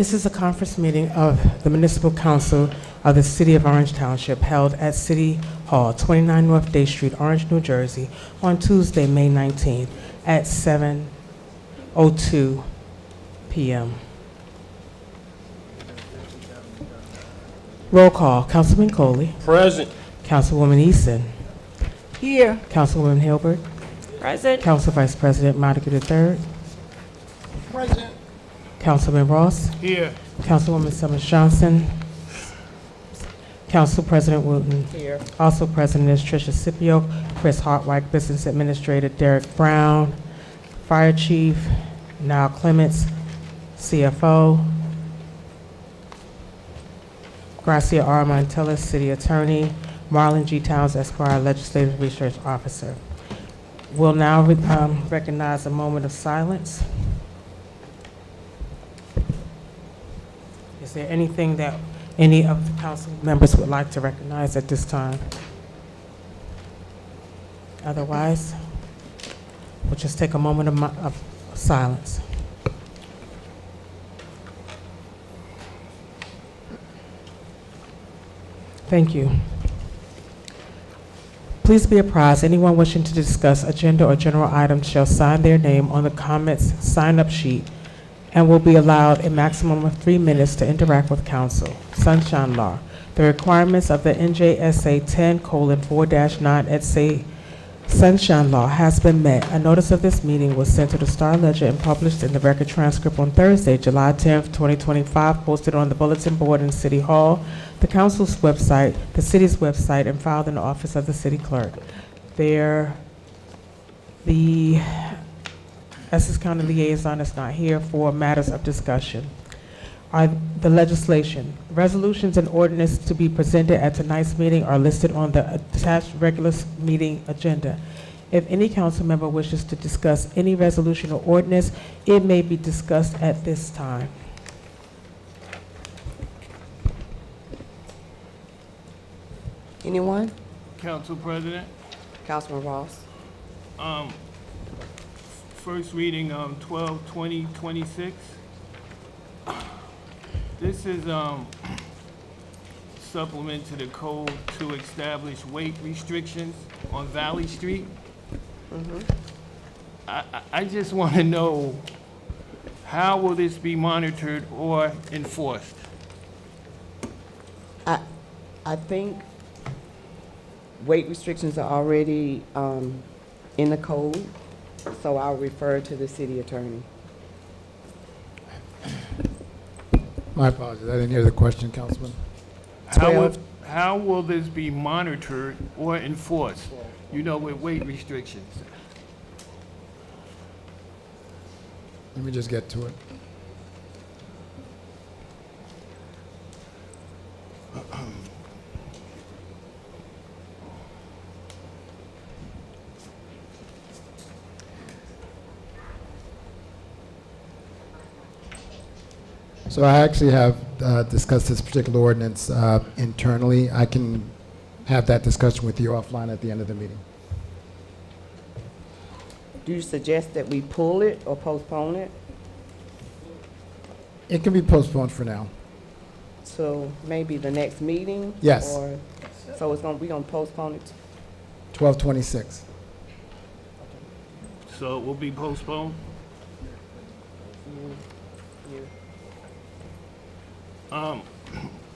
This is a conference meeting of the Municipal Council of the City of Orange Township held at City Hall, 29 North Day Street, Orange, New Jersey, on Tuesday, May 19th at 7:02 p.m. Roll call. Councilman Coley. Present. Councilwoman Easton. Here. Councilwoman Hilbert. Present. Council Vice President Monica III. Present. Councilman Ross. Here. Councilwoman Summers Johnson. Council President Wooten. Here. Also present is Tricia Scipio, Chris Hartwig, Business Administrator Derek Brown, Fire Chief Niall Clements, CFO Gracia R. Montella, City Attorney, Marlon G. Towns, Esquire, Legislative Research Officer. We'll now recognize a moment of silence. Is there anything that any of the council members would like to recognize at this time? Otherwise, we'll just take a moment of silence. Thank you. Please be apprised, anyone wishing to discuss agenda or general items shall sign their name on the comments sign-up sheet and will be allowed a maximum of 3 minutes to interact with council. Sunshine Law. The requirements of the NJSA 10:4-9 et se. Sunshine Law has been met. A notice of this meeting was sent to the Star Ledger and published in the record transcript on Thursday, July 10th, 2025, posted on the bulletin board in City Hall, the council's website, the city's website, and filed in the office of the city clerk. The Essex County Liaison is not here for matters of discussion. The legislation. Resolutions and ordinance to be presented at tonight's meeting are listed on the attached regular meeting agenda. If any council member wishes to discuss any resolution or ordinance, it may be discussed at this time. Anyone? Council President. Councilman Ross. First reading, 12/20/26. This is supplement to the code to establish weight restrictions on Valley Street. I just want to know, how will this be monitored or enforced? I think weight restrictions are already in the code, so I'll refer to the city attorney. My apologies, I didn't hear the question, Councilman. How will this be monitored or enforced, with weight restrictions? Let me just get to it. So I actually have discussed this particular ordinance internally. I can have that discussion with you offline at the end of the meeting. Do you suggest that we pull it or postpone it? It can be postponed for now. So maybe the next meeting? Yes. Or, so we're gonna postpone it? 12/26. So it will be postponed?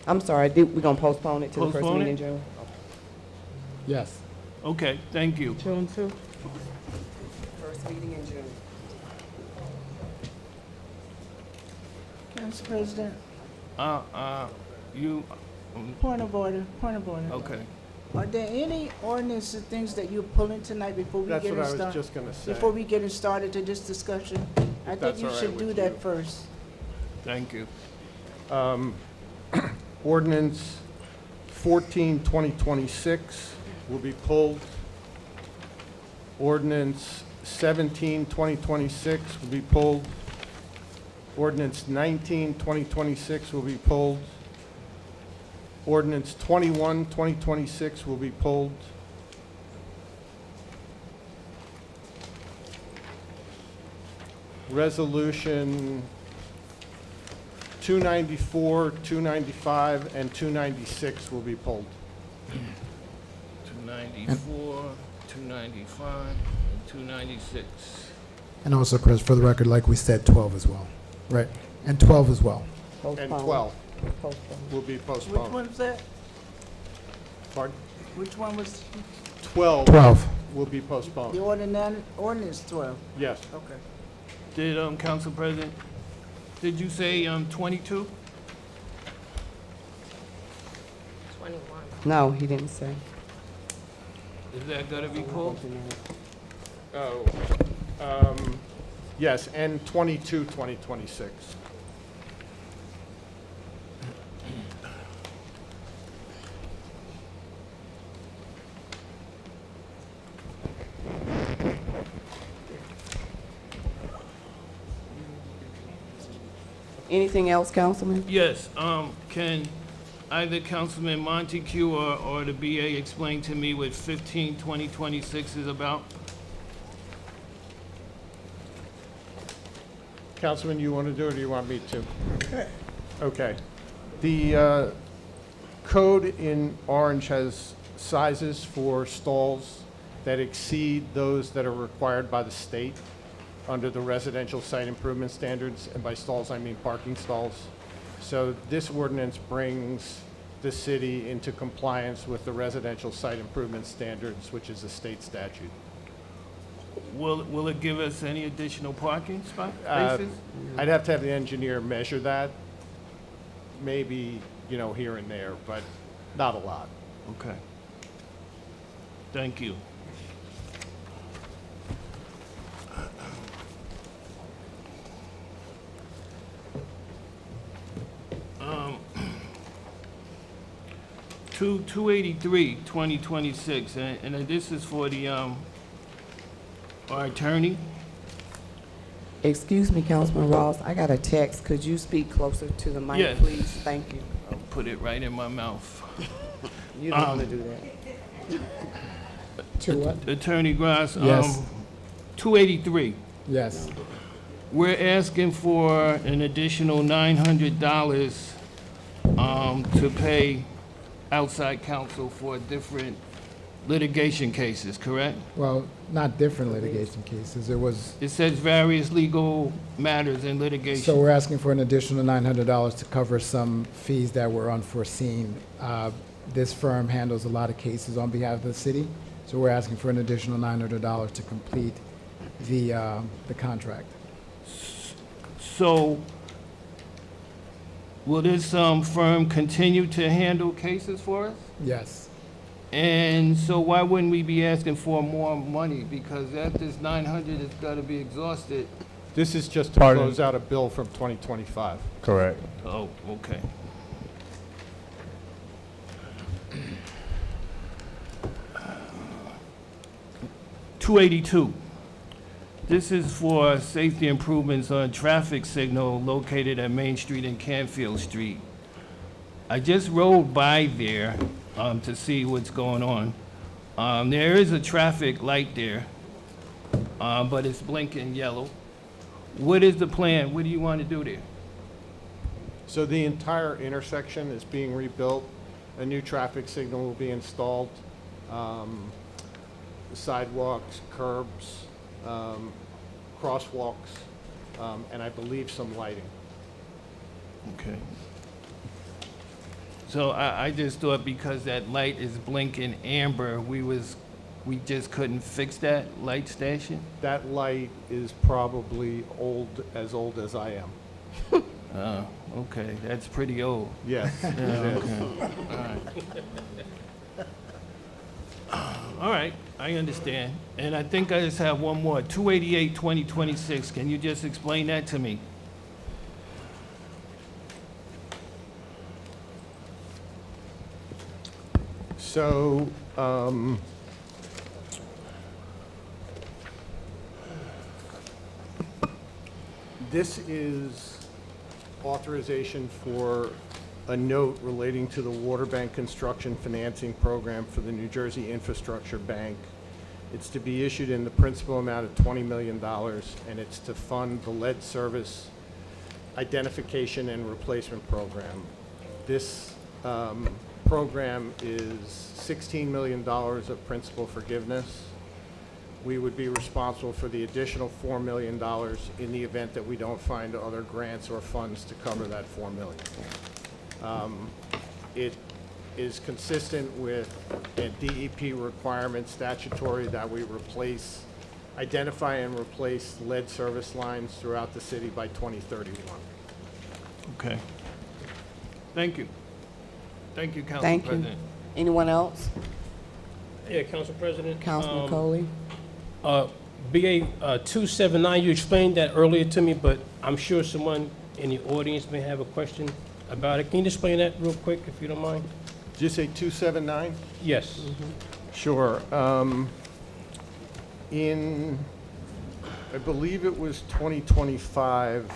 I'm sorry, we're gonna postpone it to the first Postpone meeting in it? June? Yes. Okay, thank you. June 2. First meeting in June. Council President, You, point of order. okay. Are there any ordinance or things that you're pulling tonight before we That's get what it I was started? just gonna say. Before we get it started to this discussion? I think that's you all right should do with that you. first. Thank you. Ordinance 14/2026 will be pulled. Ordinance 17/2026 will be pulled. Ordinance 19/2026 will be pulled. Ordinance 21/2026 will be pulled. Resolution 294, 295, and 296 will be pulled. 294, 295, and 296. And also, Chris, for the record, like we said, 12 as well, right? And 12 as well. And Postpone. 12 Postpone. will be Which postponed. one's that? Pardon? Which one was 12 12. will be the postponed. ordinance 12? Yes. Okay. Did, Council President, did you say, 22? 21. No, he didn't say. Is that gonna be pulled? Yes, and 22, 2026. Anything else, Councilman? Yes, can either Councilman Montague or the BA explain to me what 15-2026 is about? Councilman, you want to do it, or do you want me to? Okay. The code in orange has sizes for stalls that exceed those that are required by the state under the residential site improvement standards, and by stalls, I mean parking stalls. So this ordinance brings the city into compliance with the residential site improvement standards, which is a state statute. Will it give us any additional parking Uh, spaces? I'd have to have the engineer measure that, maybe, you know, here and there, but not a lot. Okay. Thank you. Um, 283, 2026, and this is for the, our attorney. Excuse me, Councilman Ross, I got a text. Could you speak closer to the mic, Yes. please? Thank you. I'll put it right in my mouth. You don't want to do that. To what? Attorney Gross, Yes. 283. Yes. We're asking for an additional $900 to pay outside counsel for different litigation cases, correct? Well, not different litigation cases. It was, It says various legal matters in so litigation. we're asking for an additional $900 to cover some fees that were unforeseen. This firm handles a lot of cases on behalf of the city, so we're asking for an additional $900 to complete the contract. So will this firm continue to handle cases for us? Yes. And so why wouldn't we be asking for more money? Because after this 900 is gotta be exhausted. This is just to Pardon? close out a bill from 2025. Correct. Oh, okay. $282. This is for safety improvements on traffic signal located at Main Street and Canfield Street. I just rode by there to see what's going on. There is a traffic light there, but it's blinking yellow. What is the plan? What do you want to do there? So the entire intersection is being rebuilt. A new traffic signal will be installed. Sidewalks, curbs, crosswalks, and I believe some lighting. Okay. So I just thought because that light is blinking amber, we just couldn't fix that light station? That light is probably old as I am. Oh, okay, that's pretty old. Yes, it is. All right, I understand. And I think I just have one more, 288, 2026. Can you just explain that to me? So, this is authorization for a note relating to the Water Bank Construction Financing Program for the New Jersey Infrastructure Bank. It's to be issued in the principal amount of $20 million, and it's to fund the lead service identification and replacement program. This program is $16 million of principal forgiveness. We would be responsible for the additional $4 million in the event that we don't find other grants or funds to cover that $4 million. It is consistent with a DEP requirement statutory that we identify and replace lead service lines throughout the city by 2031. Okay. Thank you. Thank you, Council Thank you. President. Anyone else? Yeah, Council President. Councilman Coley? BA 279, you explained that earlier to me, but I'm sure someone in the audience may have a question about it. Can you explain that real quick, if you don't mind? Did you say 279? Yes. Sure. In, I believe it was 2025,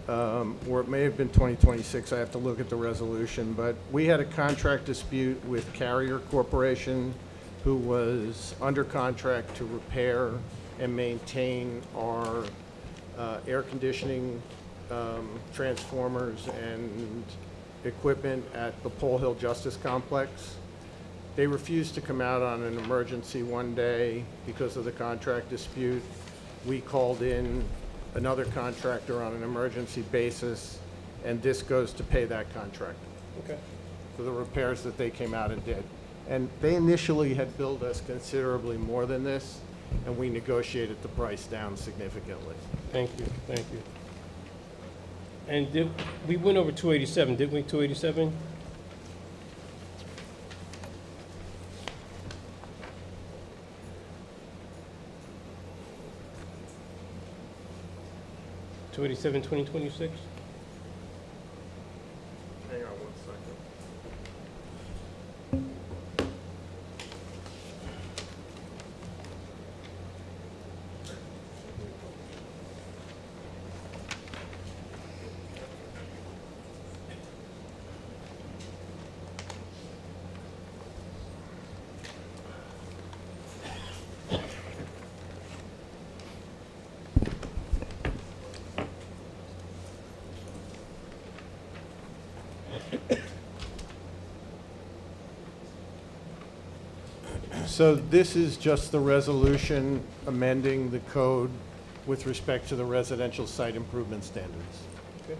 or it may have been 2026, I have to look at the resolution, but we had a contract dispute with Carrier Corporation, who was under contract to repair and maintain our air conditioning transformers and equipment at the Pole Hill Justice Complex. They refused to come out on an emergency one day because of the contract dispute. We called in another contractor on an emergency basis, and this goes to pay that contractor Okay. for the repairs that they came out and did. And they initially had billed us considerably more than this, and we negotiated the price down significantly. Thank you, thank you. And we went over 287, didn't we, 287? $287, 2026? Hang on one second. So this is just the resolution amending the code with respect to the residential site improvement standards Okay.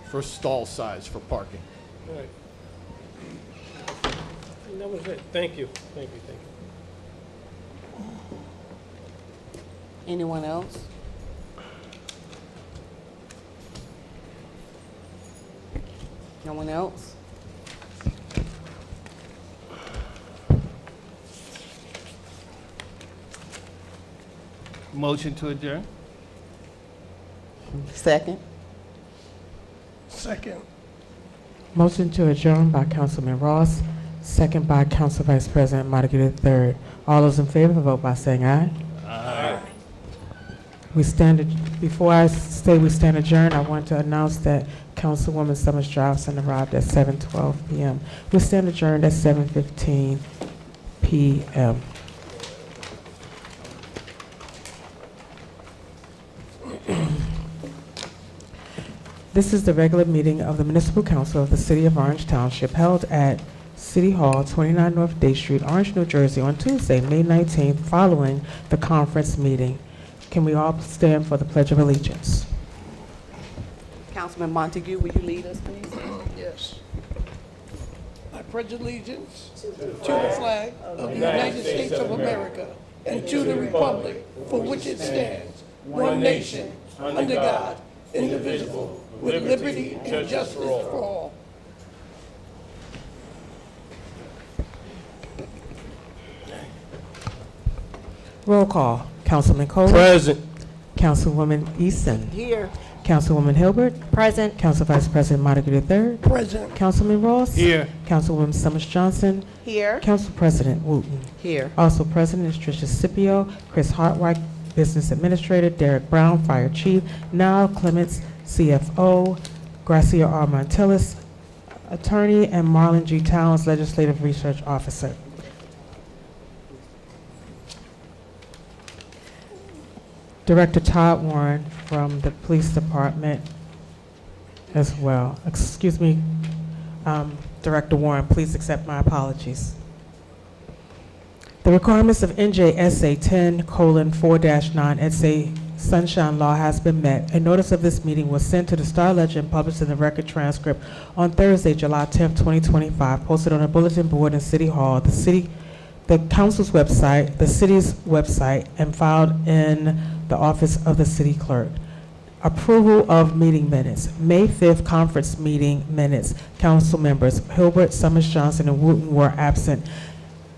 for stall size for parking. All right. And that was it. Thank you, thank you, thank you. Anyone else? No one else? Motion to adjourn? Second? Second. Motion to adjourn by Councilman Ross, second by Council Vice President Montague III. All those in favor, vote by saying aye. Aye. Before I say we stand adjourned, I want to announce that Councilwoman Summers Johnson arrived at 7:12 p.m. We stand adjourned at 7:15 p.m. This is the regular meeting of the Municipal Council of the City of Orange Township held at City Hall, 29 North Day Street, Orange, New Jersey, on Tuesday, May 19th, following the conference meeting. Can we all stand for the Pledge of Allegiance? Councilman Montague, will you lead us, please? Yes. I pledge allegiance to the flag of the United States of America and to the republic for which it stands, one nation, under God, indivisible, with liberty and justice for all. Roll call. Councilman Coley. Present. Councilwoman Easton. Here. Councilwoman Hilbert. Present. Council Vice President Montague III. Present. Councilman Ross. Here. Councilwoman Summers Johnson. Here. Council President Wooten. Here. Also present is Tricia Scipio, Chris Hartwright, Business Administrator, Derek Brown, Fire Chief, Niall Clements, CFO, Gracia R. Montillis, Attorney, and Marlon G. Towns, Legislative Research Officer. Director Todd Warren from the police department as well. Excuse me, Director Warren, please accept my apologies. The requirements of NJSA 10:4-9 SA Sunshine Law has been met. A notice of this meeting was sent to the Star Ledger and published in the record transcript on Thursday, July 10th, 2025, posted on a bulletin board in City Hall, the council's website, the city's website, and filed in the office of the city clerk. Approval of meeting minutes. May 5th conference meeting minutes. Council members Hilbert, Summers Johnson, and Wooten were absent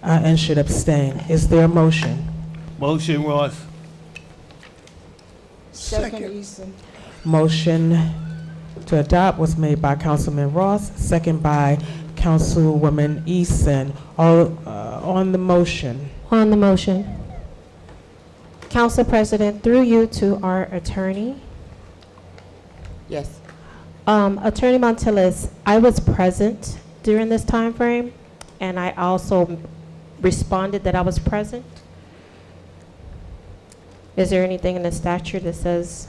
and should abstain. Is there a motion? Motion, Ross. Second, Easton. Motion to adopt was made by Councilman Ross, second by Councilwoman Easton. All on the motion. On the motion, Council President, through you to our attorney. Yes. Attorney Montillis, I was present during this time frame, and I also responded that I was present. Is there anything in the statute that says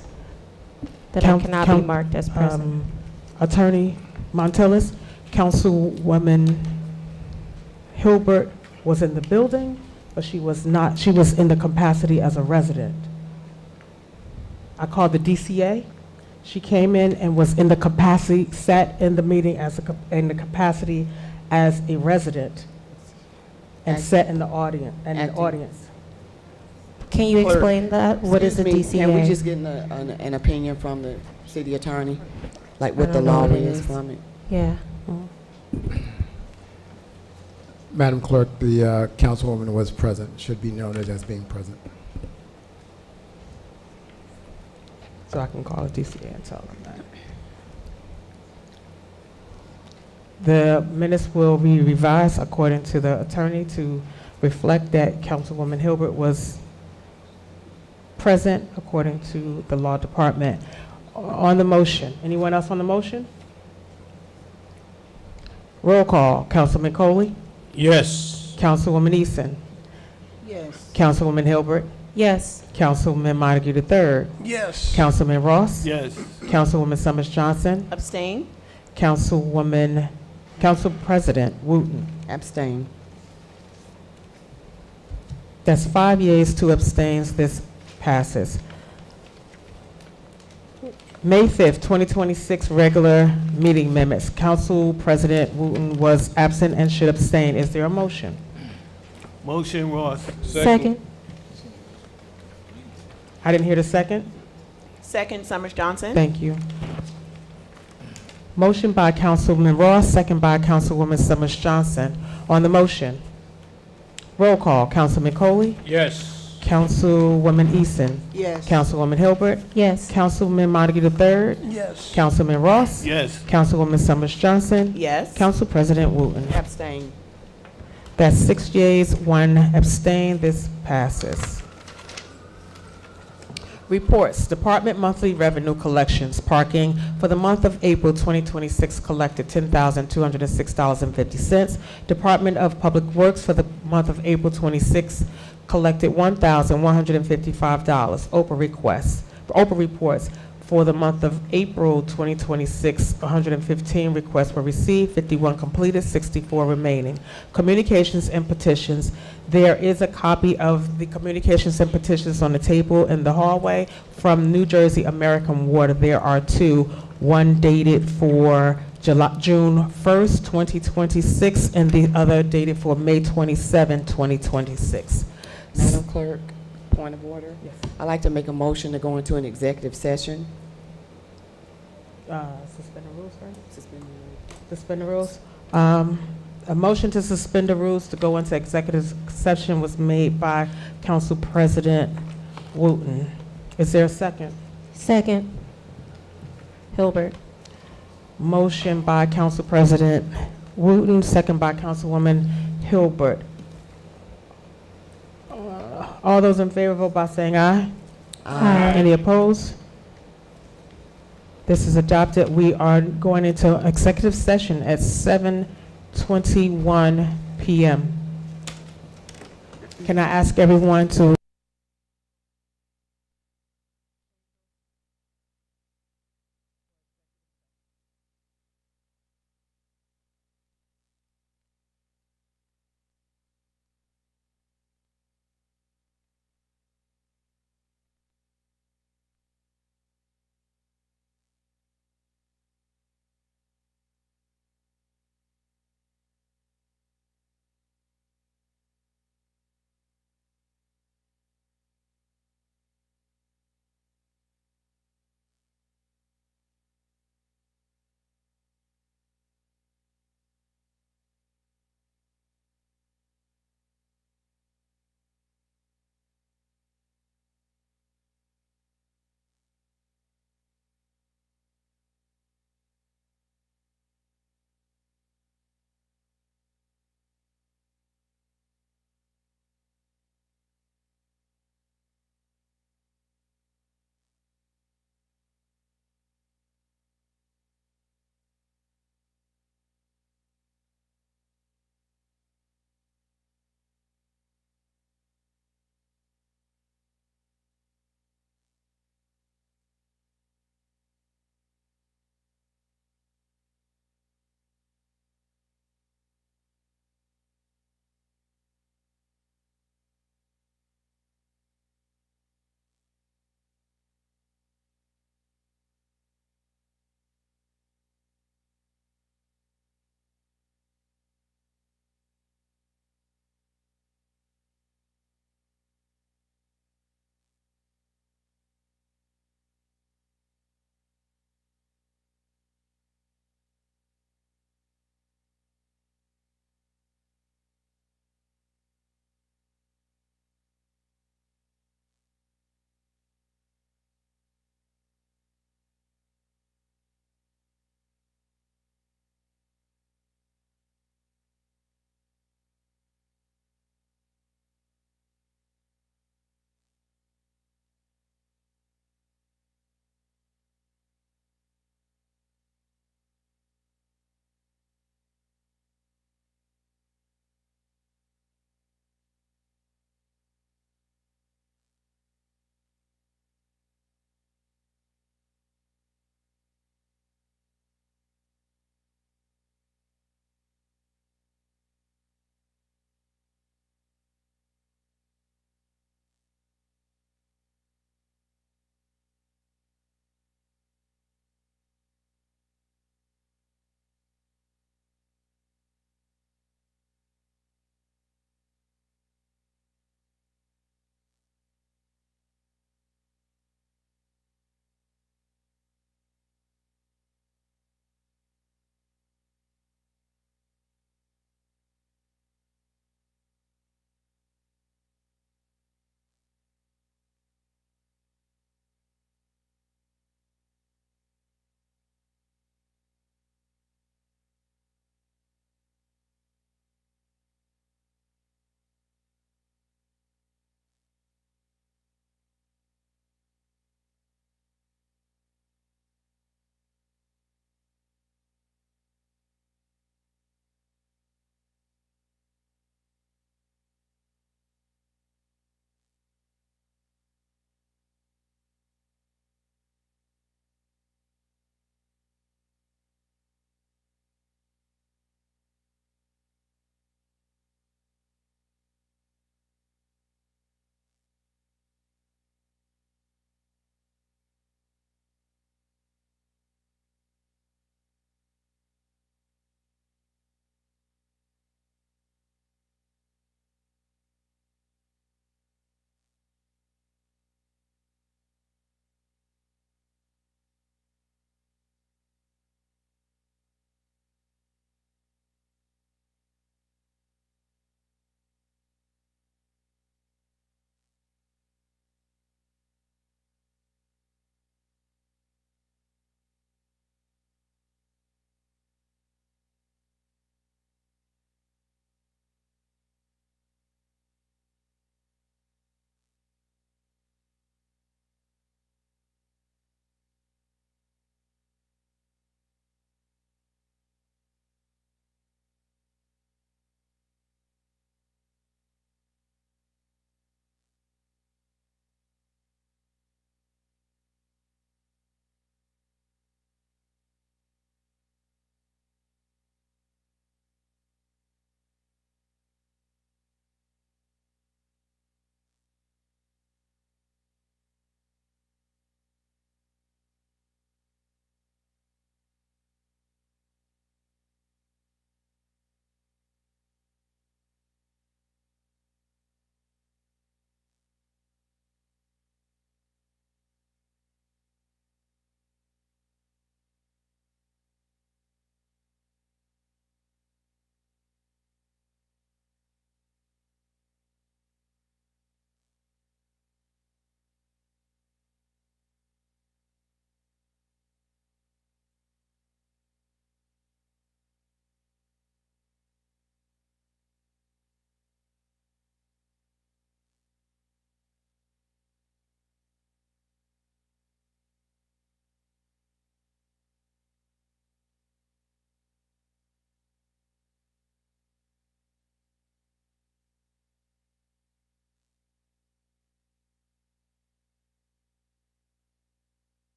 that I cannot be marked as present? Attorney Montillis, Councilwoman Hilbert was in the building, but she was not. She was in the capacity as a resident. I called the DCA. She came in and was in the capacity, sat in the meeting in the capacity as a resident, and sat in the audience. Can you Clerk, explain that? What is the Excuse me, Can we DCA? just get an opinion from the city attorney? Like what I the don't know law what it is is. from it? Yeah. Madam Clerk, the councilwoman was present, should be noted as being present. So I can call the DCA and tell them that. The minutes will be revised according to the attorney to reflect that Councilwoman Hilbert was present according to the law department. On the motion, anyone else on the motion? Roll call, Councilman Coley, Yes. Councilwoman Easton, Yes. Councilwoman Hilbert, Yes. Councilman Montague III, Yes. Councilman Ross, Yes. Councilwoman Summers Johnson, Abstain? Council President Wooten. Abstain. That's 5 yeas, 2 abstains. This passes. May 5th, 2026 regular meeting minutes. Council President Wooten was absent and should abstain. Is there a motion? Motion, Ross. Second. I didn't hear the second. Second, Summers Johnson? Thank you. Motion by Councilman Ross, second by Councilwoman Summers Johnson. On the motion, roll call, Councilman Coley, Yes. Councilwoman Easton, Yes. Councilwoman Hilbert, Yes. Councilman Montague III, Yes. Councilman Ross, Yes. Councilwoman Summers Johnson, Yes. Council President Wooten. Abstain. That's 6 yeas, 1 abstain. This passes. Reports, Department Monthly Revenue Collections, Parking. For the month of April 2026, collected $10,206.50. Department of Public Works, for the month of April 26, collected $1,155. Oprah reports. For the month of April 2026, 115 requests were received, 51 completed, 64 remaining. Communications and petitions. There is a copy of the communications and petitions on the table in the hallway from New Jersey American Water. There are 2, one dated for June 1st, 2026, and the other dated for May 27, 2026. Madam Clerk, point of order. Yes. I'd like to make a motion to go into an executive session. Suspend the rules first? Suspend Suspend the rules. A motion to suspend the rules to go into executive session was made by Council President Wooten. Is there a second? Second. Hilbert. Motion by Council President Wooten, second by Councilwoman Hilbert. All those in favor vote by saying aye. Aye. Any opposed? This is adopted. We are going into executive session at 7:21 p.m. Can I ask everyone to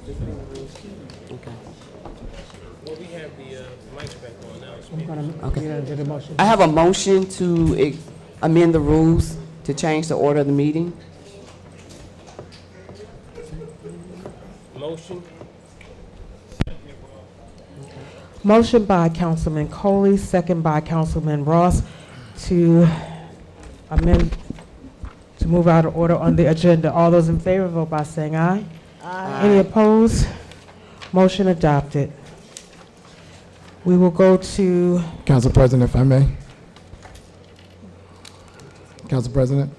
Okay. Well, we have the mics back on now. Okay. I have a motion to amend the rules to change the order of the meeting. Motion? Motion by Councilman Coley, second by Councilman Ross to amend, to move out of order on the agenda. All those in favor vote by saying aye. Aye. Any opposed? Motion adopted. We will go to, Council President, if I may. Council President?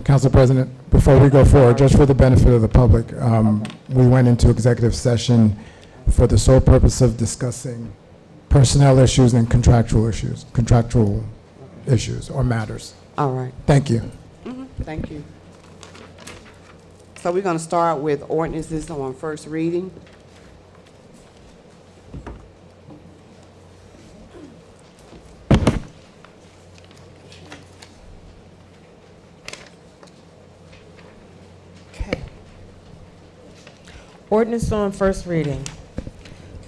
Council President, before we go forward, just for the benefit of the public, we went into executive session for the sole purpose of discussing personnel issues and contractual issues or matters. All right. Thank you. Thank you. So we're going to start with ordinances on first reading. okay. Ordinance on first reading.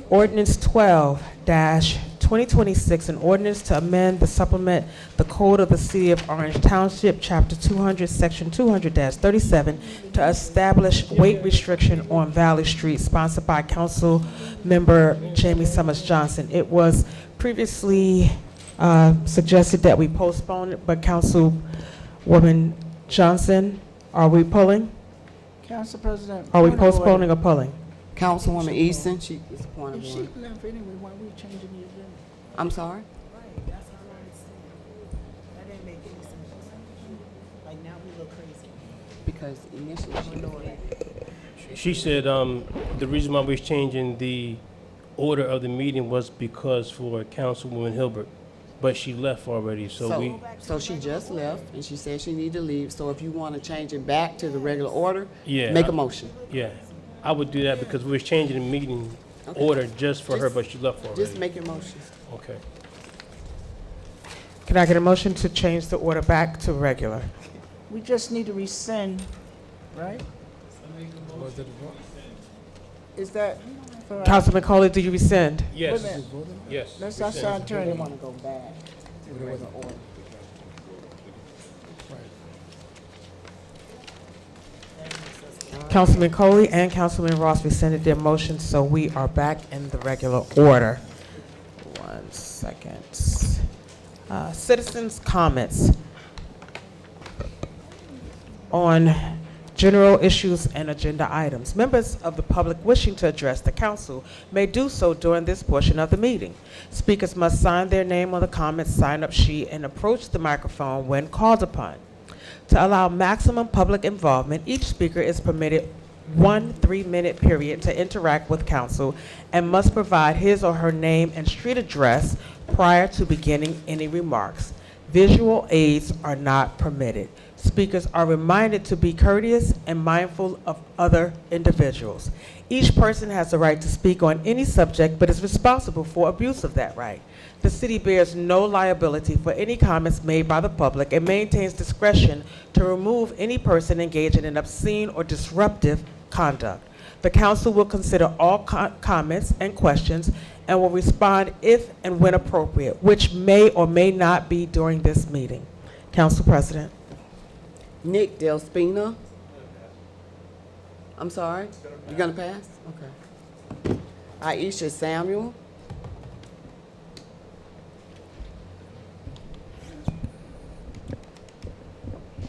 Ordinance 12-2026, an ordinance to amend the supplement the code of the City of Orange Township, Chapter 200, Section 200-37, to establish weight restriction on Valley Street, sponsored by Council Member Jamie Summers Johnson. It was previously suggested that we postpone it, but Councilwoman Johnson, are we pulling? Council President. Are we point of order. postponing or pulling? Councilwoman Easton, she is a point of If she order. left anyway, why we changing the agenda? I'm sorry? Right, that's all I understand. That didn't make any sense. Like, now we look crazy. Because initially She said the reason why we're changing the order of the meeting was because for Councilwoman Hilbert, but she left already, so we... So she just left, and she said she needed to leave. So if you want to change it back to the regular order, Yeah. make a motion. Yeah, I would do that because we were changing the meeting Okay. order just for her, Just- but she left already. Just make your motion. Okay. Can I get a motion to change the order back to regular? We just need to rescind, right? Is that for, Councilman Coley, do you rescind? Yes, Wait a yes. let's ask our We attorney. want to go back to the regular order. Councilman Coley and Councilman Ross rescinded their motions, so we are back in the regular order. 1 second. Citizens' comments on general issues and agenda items. Members of the public wishing to address the council may do so during this portion of the meeting. Speakers must sign their name on the comments sign-up sheet and approach the microphone when called upon. To allow maximum public involvement, each speaker is permitted 1 3-minute period to interact with council and must provide his or her name and street address prior to beginning any remarks. Visual aids are not permitted. Speakers are reminded to be courteous and mindful of other individuals. Each person has the right to speak on any subject but is responsible for abuse of that right. The city bears no liability for any comments made by the public and maintains discretion to remove any person engaging in obscene or disruptive conduct. The council will consider all comments and questions and will respond if and when appropriate, which may or may not be during this meeting. Council President. Nick Del Spina. I'm sorry? You gonna pass? Okay. Aisha Samuel.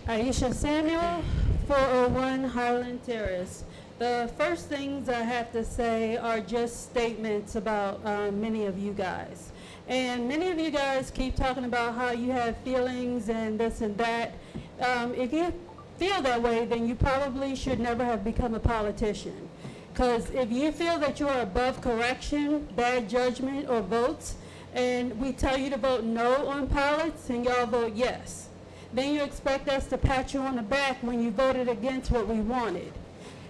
Aisha Samuel, 401 Highland Terrace. The first things I have to say are just statements about many of you guys. And many of you guys keep talking about how you have feelings and this and that. If you feel that way, then you probably should never have become a politician. Because if you feel that you're above correction, bad judgment, or votes, and we tell you to vote no on pilots, and y'all vote yes. Then you expect us to pat you on the back when you voted against what we wanted.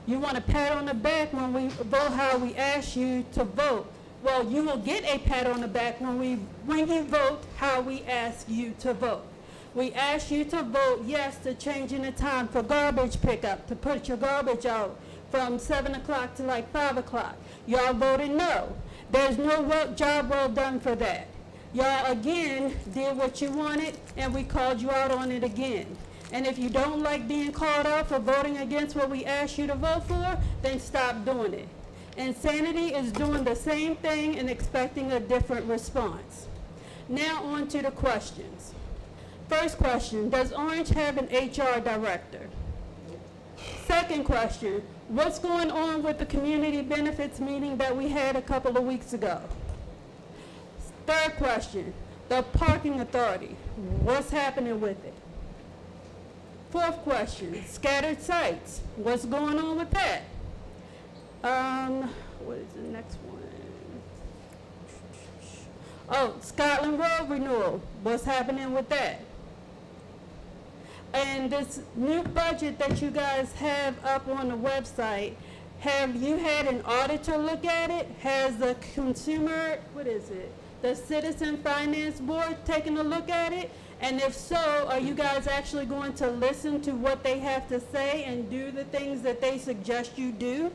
You want a pat on the back when we vote how we asked you to vote. Well, you will get a pat on the back when you vote how we ask you to vote. We asked you to vote yes to changing the time for garbage pickup, to put your garbage out from 7 o'clock to like 5 o'clock. Y'all voted no. There's no job well done for that. Y'all again did what you wanted, and we called you out on it again. And if you don't like being called out for voting against what we asked you to vote for, then stop doing it. Insanity is doing the same thing and expecting a different response. Now on to the questions. First question, does Orange have an HR director? Second question, what's going on with the community benefits meeting that we had a couple of weeks ago? Third question, the parking authority, what's happening with it? Fourth question, scattered sites, what's going on with that? What is the next one? Oh, Scotland Road renewal, what's happening with that? And this new budget that you guys have up on the website, have you had an auditor look at it? Has the the Citizen Finance Board taken a look at it? And if so, are you guys actually going to listen to what they have to say and do the things that they suggest you do?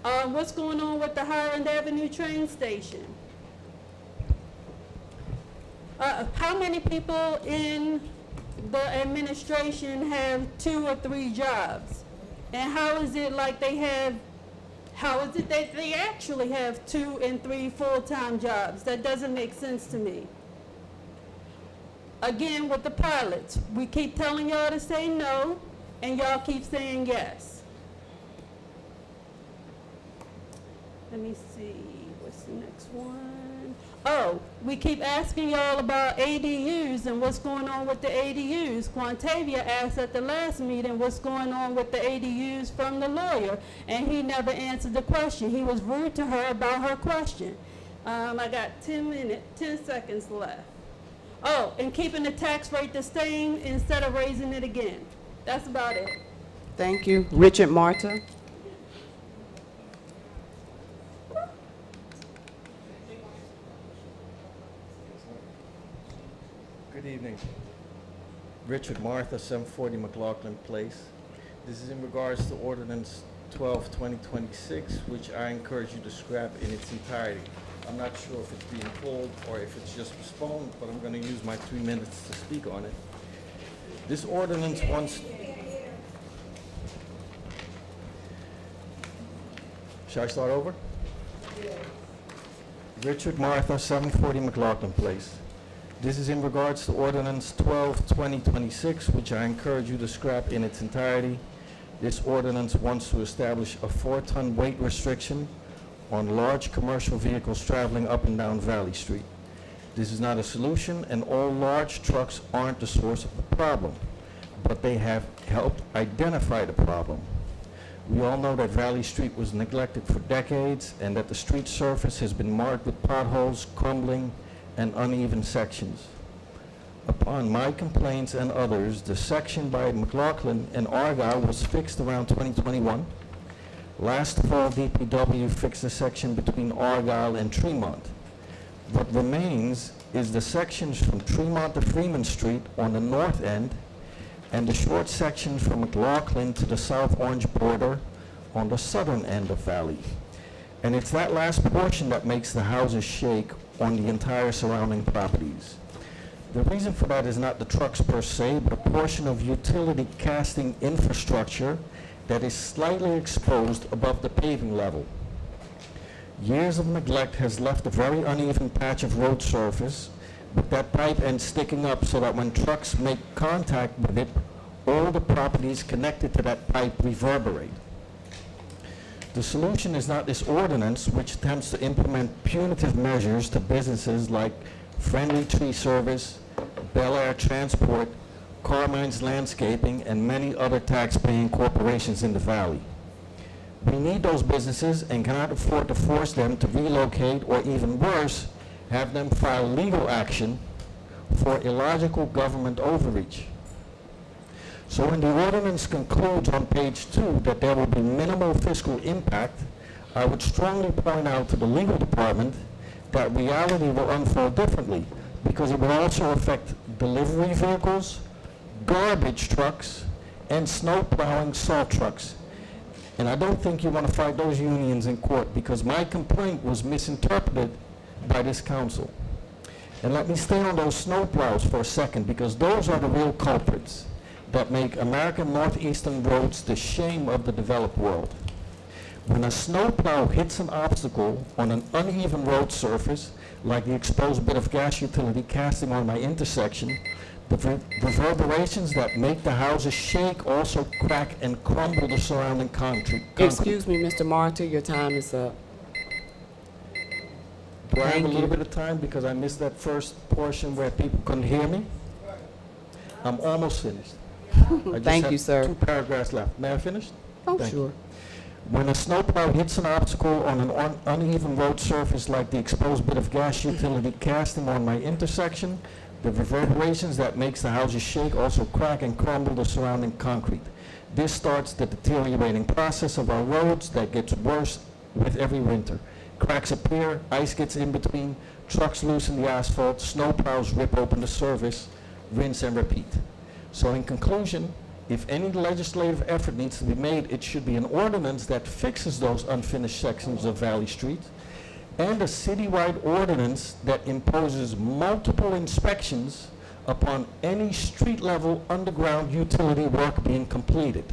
What's going on with the Highland Avenue train station? How many people in the administration have 2 or 3 jobs? And how is it that they actually have 2 and 3 full-time jobs? That doesn't make sense to me. Again, with the pilots, we keep telling y'all to say no, and y'all keep saying yes. Let me see, what's the next one? Oh, we keep asking y'all about ADUs and what's going on with the ADUs. Quantavia asked at the last meeting what's going on with the ADUs from the lawyer, and he never answered the question. He was rude to her about her question. I got 10 seconds left. Oh, and keeping the tax rate the same instead of raising it again. That's about it. Thank you. Richard Marta. Good evening. Richard Martha, 740 McLaughlin Place. This is in regards to Ordinance 12/2026, which I encourage you to scrap in its entirety. I'm not sure if it's being pulled or if it's just postponed, but I'm going to use my 3 minutes to speak on it. This ordinance wants... Shall I start over? Richard Martha, 740 McLaughlin Place. This is in regards to Ordinance 12/2026, which I encourage you to scrap in its entirety. This ordinance wants to establish a 4-ton weight restriction on large commercial vehicles traveling up and down Valley Street. This is not a solution, and all large trucks aren't the source of the problem, but they have helped identify the problem. We all know that Valley Street was neglected for decades and that the street surface has been marked with potholes, crumbling, and uneven sections. Upon my complaints and others, the section by McLaughlin and Argyle was fixed around 2021. Last fall, DPW fixed the section between Argyle and Tremont. What remains is the sections from Tremont to Freeman Street on the north end and the short section from McLaughlin to the South Orange border on the southern end of Valley. And it's that last portion that makes the houses shake on the entire surrounding properties. The reason for that is not the trucks per se, but a portion of utility casting infrastructure that is slightly exposed above the paving level. Years of neglect has left a very uneven patch of road surface with that pipe end sticking up so that when trucks make contact with it, all the properties connected to that pipe reverberate. The solution is not this ordinance, which attempts to implement punitive measures to businesses like Friendly Tree Service, Bel Air Transport, Carmine's Landscaping, and many other tax-paying corporations in the valley. We need those businesses and cannot afford to force them to relocate or, even worse, have them file legal action for illogical government overreach. So when the ordinance concludes on page 2 that there will be minimal fiscal impact, I would strongly point out to the legal department that reality will unfold differently, because it will also affect delivery vehicles, garbage trucks, and snow plowing salt trucks. And I don't think you want to fight those unions in court, because my complaint was misinterpreted by this council. And let me stay on those snow plows for a second, because those are the real culprits that make American northeastern roads the shame of the developed world. When a snowplow hits an obstacle on an uneven road surface, like the exposed bit of gas utility casting on my intersection, the reverberations that make the houses shake also crack and crumble the surrounding concrete. Excuse me, Mr. Martyr, your time is up. Do I have Thank a little you. bit of time because I missed that first portion where people couldn't hear me? I'm almost finished. I Thank just you, have sir. 2 paragraphs left. May I finish? Oh, Thank you. sure. When a snowplow hits an obstacle on an uneven road surface like the exposed bit of gas utility casting on my intersection, the reverberations that makes the houses shake also crack and crumble the surrounding concrete. This starts the deteriorating process of our roads that gets worse with every winter. Cracks appear, ice gets in between, trucks loosen the asphalt, snowplows rip open the surface, rinse and repeat. So in conclusion, if any legislative effort needs to be made, it should be an ordinance that fixes those unfinished sections of Valley Street, and a citywide ordinance that imposes multiple inspections upon any street-level underground utility work being completed,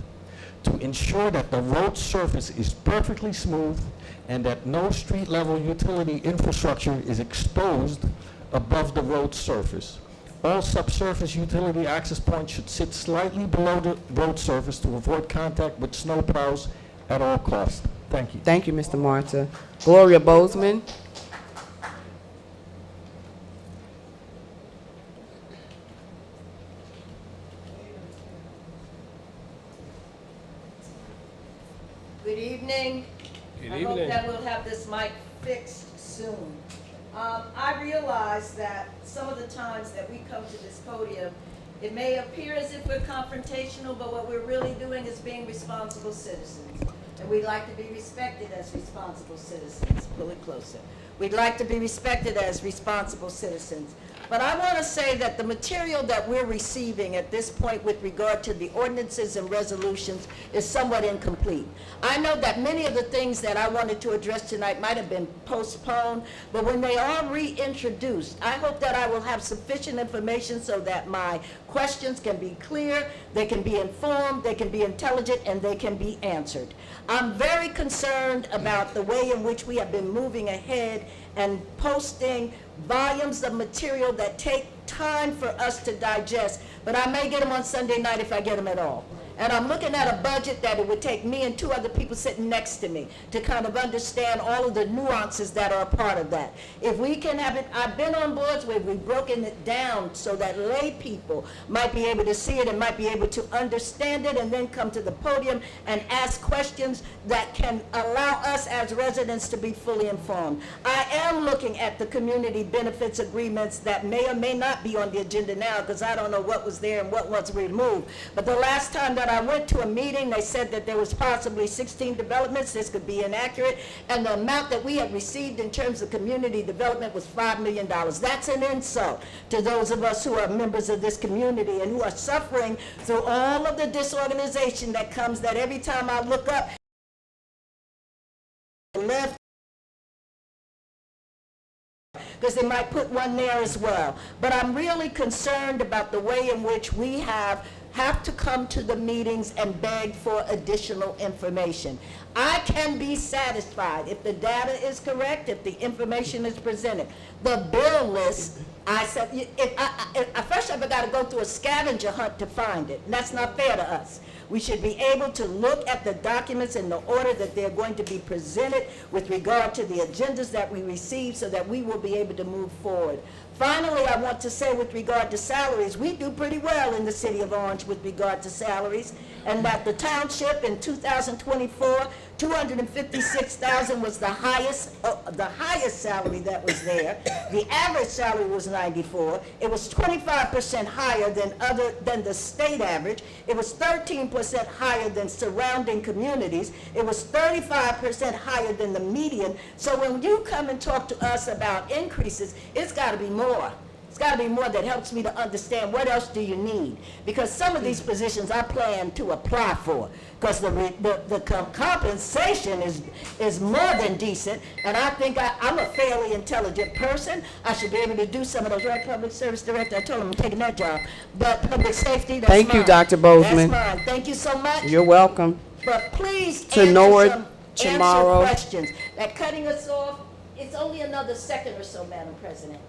to ensure that the road surface is perfectly smooth and that no street-level utility infrastructure is exposed above the road surface. All subsurface utility access points should sit slightly below the road surface to avoid contact with snowplows at all costs. Thank you. Thank you, Mr. Martyr. Gloria Bozeman. Good evening. Good I hope that we'll have this mic fixed soon. I realize that some of the times that we come to this podium, it may appear as if we're confrontational, but what we're really doing is being responsible citizens. And we'd like to be respected as responsible citizens. Pull it closer. We'd like to be respected as responsible citizens. But I want to say that the material that we're receiving at this point with regard to the ordinances and resolutions is somewhat incomplete. I know that many of the things that I wanted to address tonight might have been postponed, but when they are reintroduced, I hope that I will have sufficient information so that my questions can be clear, they can be informed, they can be intelligent, and they can be answered. I'm very concerned about the way in which we have been moving ahead and posting volumes of material that take time for us to digest, but I may get them on Sunday night if I get them at all. And I'm looking at a budget that it would take me and 2 other people sitting next to me to kind of understand all of the nuances that are a part of that. If we can have it, I've been on boards where we've broken it down so that lay people might be able to see it and might be able to understand it and then come to the podium and ask questions that can allow us as residents to be fully informed. I am looking at the community benefits agreements that may or may not be on the agenda now, because I don't know what was there and what was removed. But the last time that I went to a meeting, they said that there was possibly 16 developments. This could be inaccurate. And the amount that we had received in terms of community development was $5 million. That's an insult to those of us who are members of this community and who are suffering through all of the disorganization that comes, that every time I look up, left, because they might put one there as well. But I'm really concerned about the way in which we have to come to the meetings and beg for additional information. I can be satisfied if the data is correct, if the information is presented. The bill list, I said, first I've got to go through a scavenger hunt to find it, and that's not fair to us. We should be able to look at the documents in the order that they're going to be presented with regard to the agendas that we receive so that we will be able to move forward. Finally, I want to say with regard to salaries, we do pretty well in the city of Orange with regard to salaries, and that the township in 2024 $256,000 was the highest salary that was there. The average salary was $94. It was 25% higher than the state average. It was 13% higher than surrounding communities. It was 35% higher than the median. So when you come and talk to us about increases, it's got to be more. It's got to be more that helps me to understand what else do you need. Because some of these positions I plan to apply for. Because the compensation is more than decent. And I think I'm a fairly intelligent person. I should be able to do some of those. Right, public service director, I told him I'm taking that job. But public safety, that's Thank mine. you, Dr. Bozeman. That's mine. Thank you so much. You're welcome. But please Tenor answer tomorrow. questions. That cutting us off, it's only another second or so, Madam President.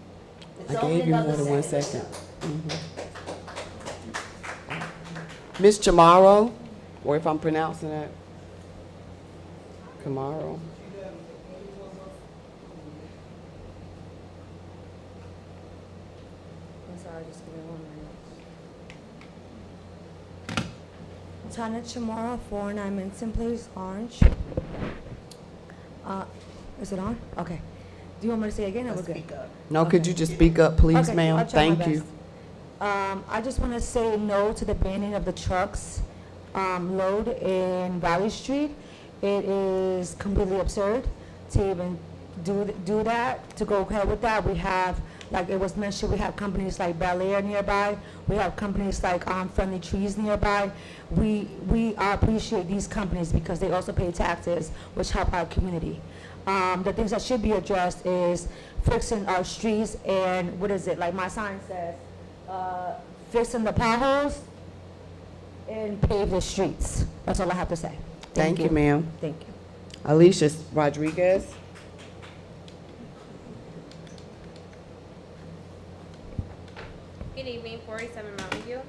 It's I only gave you more another than 1 second. second. Ms. Chamorro, or if I'm pronouncing that, Camaro. I'm sorry, just give me 1 minute. Tana Chamorro, 49 Minton Place, Orange. Is it on? Okay. Do you want me to say it again, or we're good? No, could you just speak up, please, Okay, ma'am? I'll try my Thank you. best. I just want to say no to the banning of the trucks load in Valley Street. It is completely absurd to even do that, to go ahead with that. We have, like it was mentioned, we have companies like Bel Air nearby. We have companies like Friendly Trees nearby. We appreciate these companies because they also pay taxes, which help our community. The things that should be addressed is fixing our streets and, what is it, like my sign says, fixing the potholes and pave the streets. That's all I have to say. Thank you, ma'am. Thank you. Alicia Rodriguez. Good evening, 47 Mountain View.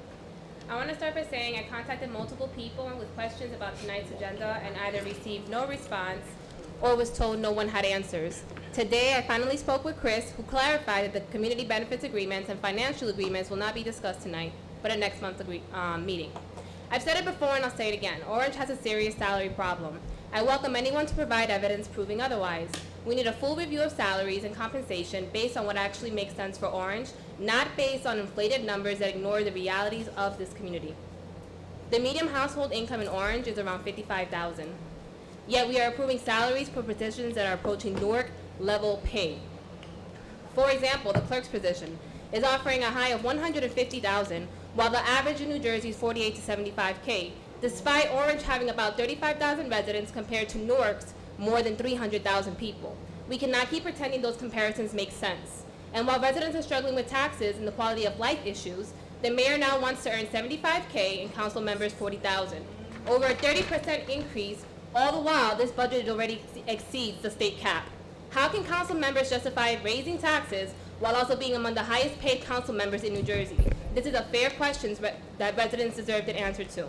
I want to start by saying I contacted multiple people with questions about tonight's agenda and either received no response or was told no one had answers. Today, I finally spoke with Chris, who clarified that the community benefits agreements and financial agreements will not be discussed tonight, but at next month's meeting. I've said it before and I'll say it again. Orange has a serious salary problem. I welcome anyone to provide evidence proving otherwise. We need a full review of salaries and compensation based on what actually makes sense for Orange, not based on inflated numbers that ignore the realities of this community. The median household income in Orange is around $55,000. Yet we are approving salaries for positions that are approaching Newark level pay. For example, the clerk's position is offering a high of $150,000, while the average in New Jersey is $48,000 to $75,000, despite Orange having about 35,000 residents compared to Newark's more than 300,000 people. We cannot keep pretending those comparisons make sense. And while residents are struggling with taxes and the quality of life issues, the mayor now wants to earn $75,000 and council members $40,000. Over a 30% increase. All the while, this budget already exceeds the state cap. How can council members justify raising taxes while also being among the highest paid council members in New Jersey? This is a fair question that residents deserve an answer to.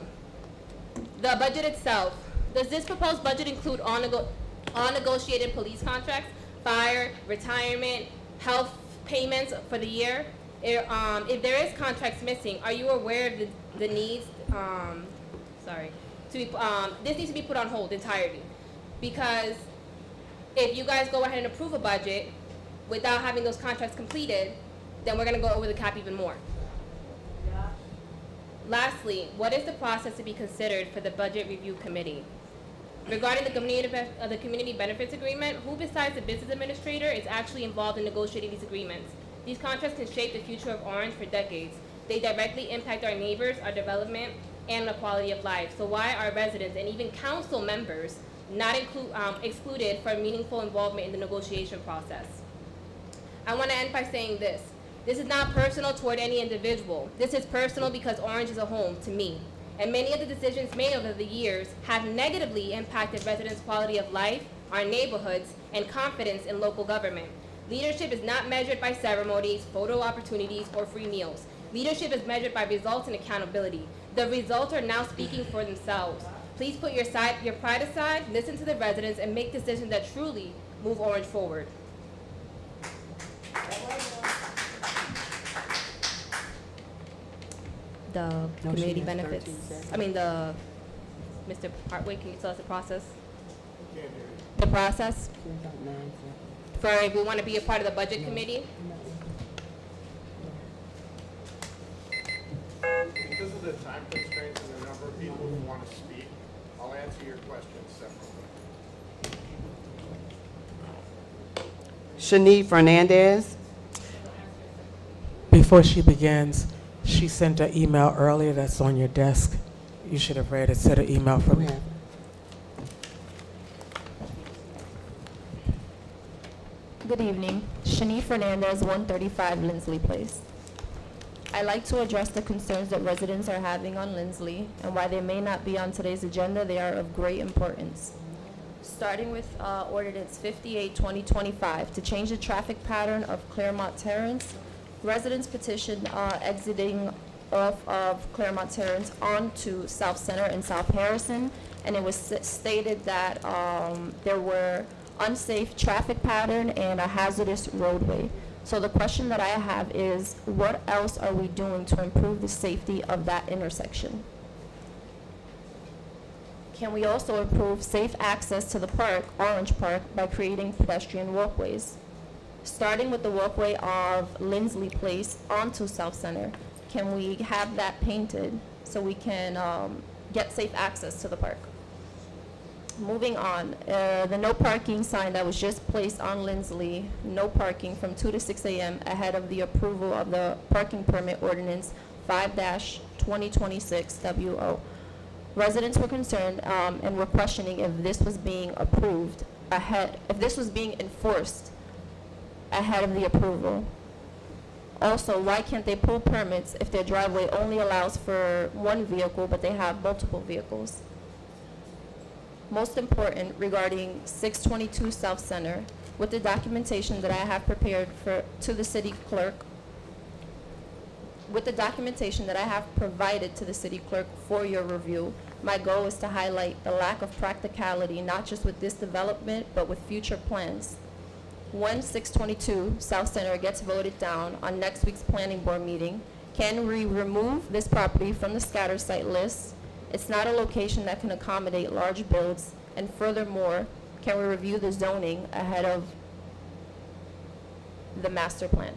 The budget itself. Does this proposed budget include all negotiated police contracts, fire, retirement, health payments for the year? If there is contracts missing, are you aware of the needs? This needs to be put on hold entirely, because if you guys go ahead and approve a budget without having those contracts completed, then we're going to go over the cap even more. Lastly, what is the process to be considered for the Budget Review Committee? Regarding the community benefits agreement, who besides the business administrator is actually involved in negotiating these agreements? These contracts can shape the future of Orange for decades. They directly impact our neighbors, our development, and the quality of life. So why are residents and even council members not excluded from meaningful involvement in the negotiation process? I want to end by saying this. This is not personal toward any individual. This is personal because Orange is a home to me. And many of the decisions made over the years have negatively impacted residents' quality of life, our neighborhoods, and confidence in local government. Leadership is not measured by ceremonies, photo opportunities, or free meals. Leadership is measured by results and accountability. The results are now speaking for themselves. Please put your pride aside, listen to the residents, and make decisions that truly move Orange forward. Community benefits. Mr. Hartwig, can you tell us the process? The process for if we want to be a part of the budget committee. Because of the time constraints and the number of people who want to speak, I'll answer your questions separately. Shanique Fernandez. Before she begins, she sent an email earlier that's on your desk. You should have read it. It said an email from me. Good evening. Shani Fernandez, 135 Lindsley Place. I'd like to address the concerns that residents are having on Lindsley and why they may not be on today's agenda. They are of great importance. Starting with Ordinance 58, 2025, to change the traffic pattern of Claremont Terrace. Residents petitioned exiting off of Claremont Terrace onto South Center and South Harrison, and it was stated that there were unsafe traffic pattern and a hazardous roadway. So the question that I have is, what else are we doing to improve the safety of that intersection? Can we also improve safe access to the park, Orange Park, by creating pedestrian walkways? Starting with the walkway of Lindsley Place onto South Center, can we have that painted so we can get safe access to the park? Moving on, the no parking sign that was just placed on Lindsley, no parking from 2 to 6 a.m. ahead of the approval of the parking permit ordinance 5-2026 WO. Residents were concerned and were questioning if this was being approved ahead, if this was being enforced ahead of the approval. Also, why can't they pull permits if their driveway only allows for one vehicle but they have multiple vehicles? Most important, regarding 622 South Center, with the documentation that I have prepared to the city clerk, with the documentation that I have provided to the city clerk for your review, my goal is to highlight the lack of practicality, not just with this development, but with future plans. When 622 South Center gets voted down on next week's planning board meeting, can we remove this property from the scatter site list? It's not a location that can accommodate large builds, and furthermore, can we review the zoning ahead of the master plan?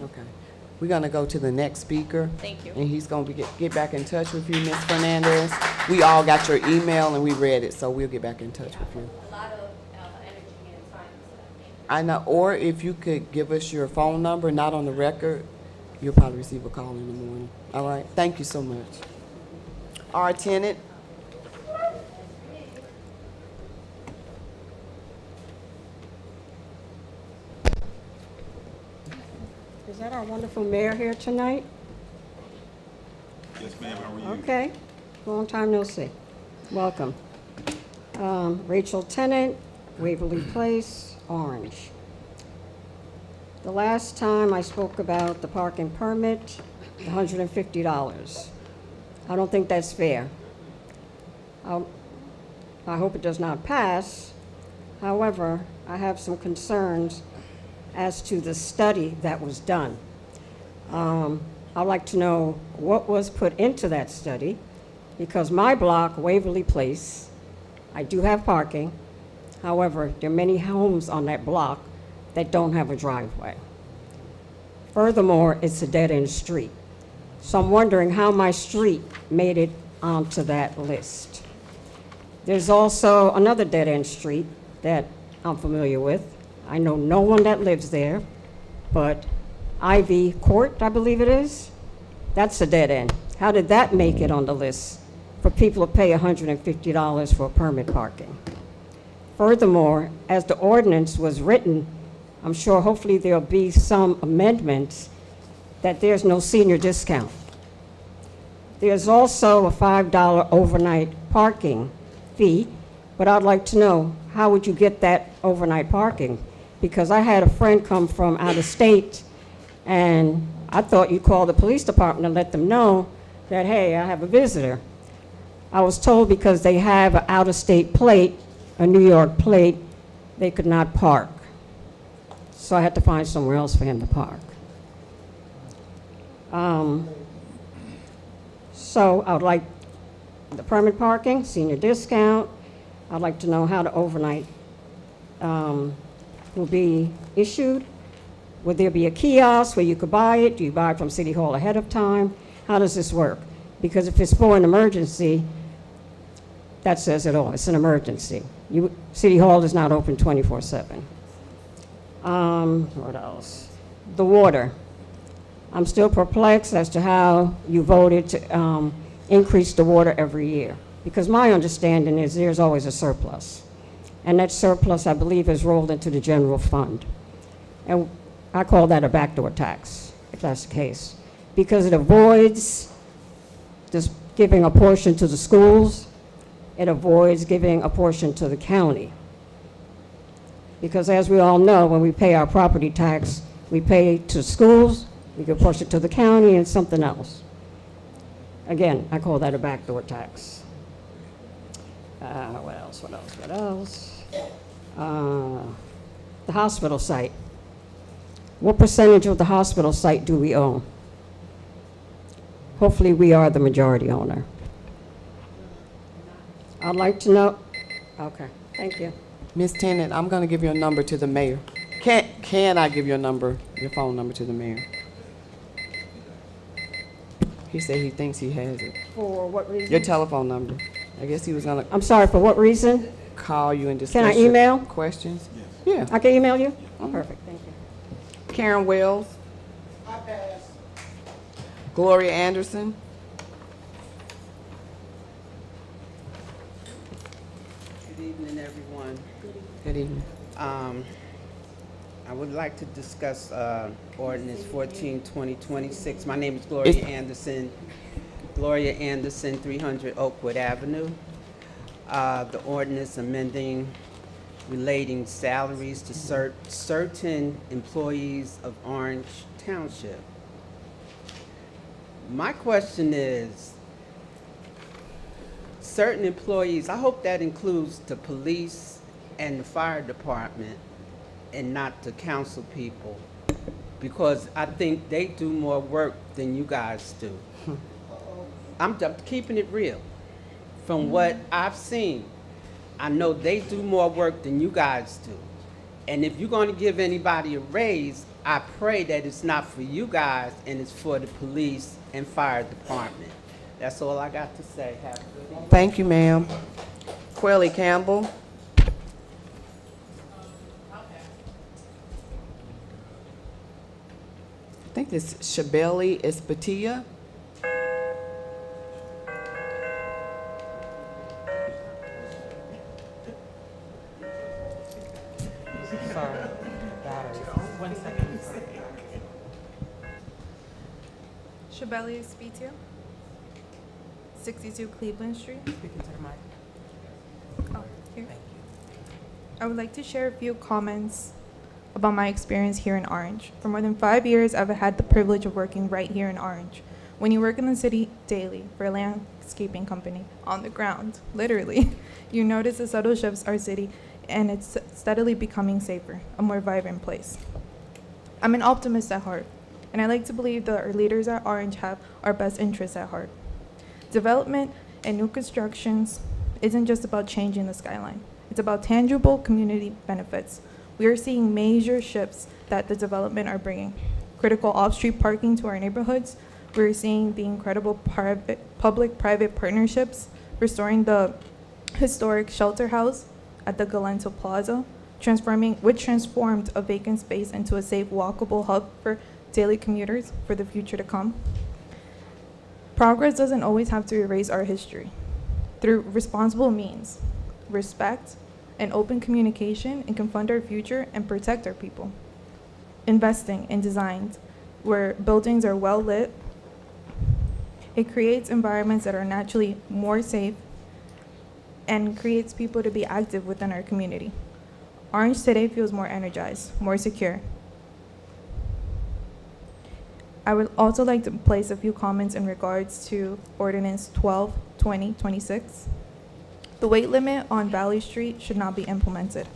Okay. We're going to go to the next speaker. Thank you. And he's going to get back in touch with you, Ms. Fernandez. We all got your email and we read it, so we'll get back in touch with you. A lot of energy and time. I know, or if you could give us your phone number, not on the record, you'll probably receive a call in the morning. All right? Thank you so much. Our tenant. Is that our wonderful mayor here tonight? Yes, ma'am. How are you? Okay. Long time no see. Welcome. Rachel Tennant, Waverly Place, Orange. The last time I spoke about the parking permit, $150. I don't think that's fair. I hope it does not pass. However, I have some concerns as to the study that was done. I'd like to know what was put into that study, because my block, Waverly Place, I do have parking. However, there are many homes on that block that don't have a driveway. Furthermore, it's a dead-end street. So I'm wondering how my street made it onto that list. There's also another dead-end street that I'm familiar with. I know no one that lives there, but Ivy Court, I believe it is, that's a dead end. How did that make it on the list for people to pay $150 for permit parking? Furthermore, as the ordinance was written, I'm sure hopefully there'll be some amendments that there's no senior discount. There's also a $5 overnight parking fee, but I'd like to know, how would you get that overnight parking? Because I had a friend come from out of state, and I thought you'd call the police department and let them know that, hey, I have a visitor. I was told because they have an out-of-state plate, a New York plate, they could not park. So I had to find somewhere else for him to park. So I would like the permit parking, senior discount. I'd like to know how the overnight will be issued. Would there be a kiosk where you could buy it? Do you buy it from City Hall ahead of time? How does this work? Because if it's for an emergency, that says it all. It's an emergency. City Hall is not open 24/7. What else? The water. I'm still perplexed as to how you voted to increase the water every year. Because my understanding is there's always a surplus. And that surplus, I believe, is rolled into the general fund. And I call that a backdoor tax, if that's the case. Because it avoids just giving a portion to the schools. It avoids giving a portion to the county. Because as we all know, when we pay our property tax, we pay to schools, we give a portion to the county, and something else. Again, I call that a backdoor tax. What else? The hospital site. What percentage of the hospital site do we own? Hopefully, we are the majority owner. I'd like to know. Okay, thank you. Ms. Tennant, I'm going to give your number to the mayor. Can I give your phone number to the mayor? He said he thinks he has it. For what reason? Your telephone number. I guess he was going to I'm sorry, for what reason? call you and discuss Can I your email? questions. Yeah. I can email you? Perfect, thank you. Karen Wells. I pass. Gloria Anderson. Good evening, everyone. Good evening. I would like to discuss ordinance 14/2026. My name is Gloria Anderson. Gloria Anderson, 300 Oakwood Avenue. The ordinance amending relating salaries to certain employees of Orange Township. My question is, certain employees, I hope that includes the police and the fire department and not the council people, because I think they do more work than you guys do. I'm just keeping it real. From what I've seen, I know they do more work than you guys do. And if you're going to give anybody a raise, I pray that it's not for you guys and it's for the police and fire department. That's all I got to say. Have a good evening. Thank you, ma'am. Quelly Campbell. I think it's Shabeli Espatia. Sorry. Batteries. 1 second. Shabeli Espatia, 62 Cleveland Street. Speaking to the mic. Oh, here. I would like to share a few comments about my experience here in Orange. For more than 5 years, I've had the privilege of working right here in Orange. When you work in the city daily for a landscaping company on the ground, literally, you notice the subtle shifts our city, and it's steadily becoming safer, a more vibrant place. I'm an optimist at heart, and I like to believe that our leaders at Orange have our best interests at heart. Development and new constructions isn't just about changing the skyline. It's about tangible community benefits. We are seeing major shifts that the development are bringing. Critical off-street parking to our neighborhoods. We're seeing the incredible public-private partnerships, restoring the historic shelter house at the Galento Plaza, which transformed a vacant space into a safe, walkable hub for daily commuters for the future to come. Progress doesn't always have to erase our history. Through responsible means, respect, and open communication, and can fund our future and protect our people. Investing in designs where buildings are well lit, it creates environments that are naturally more safe and creates people to be active within our community. Orange today feels more energized, more secure. I would also like to place a few comments in regards to Ordinance 12/2026. The weight limit on Valley Street should not be implemented.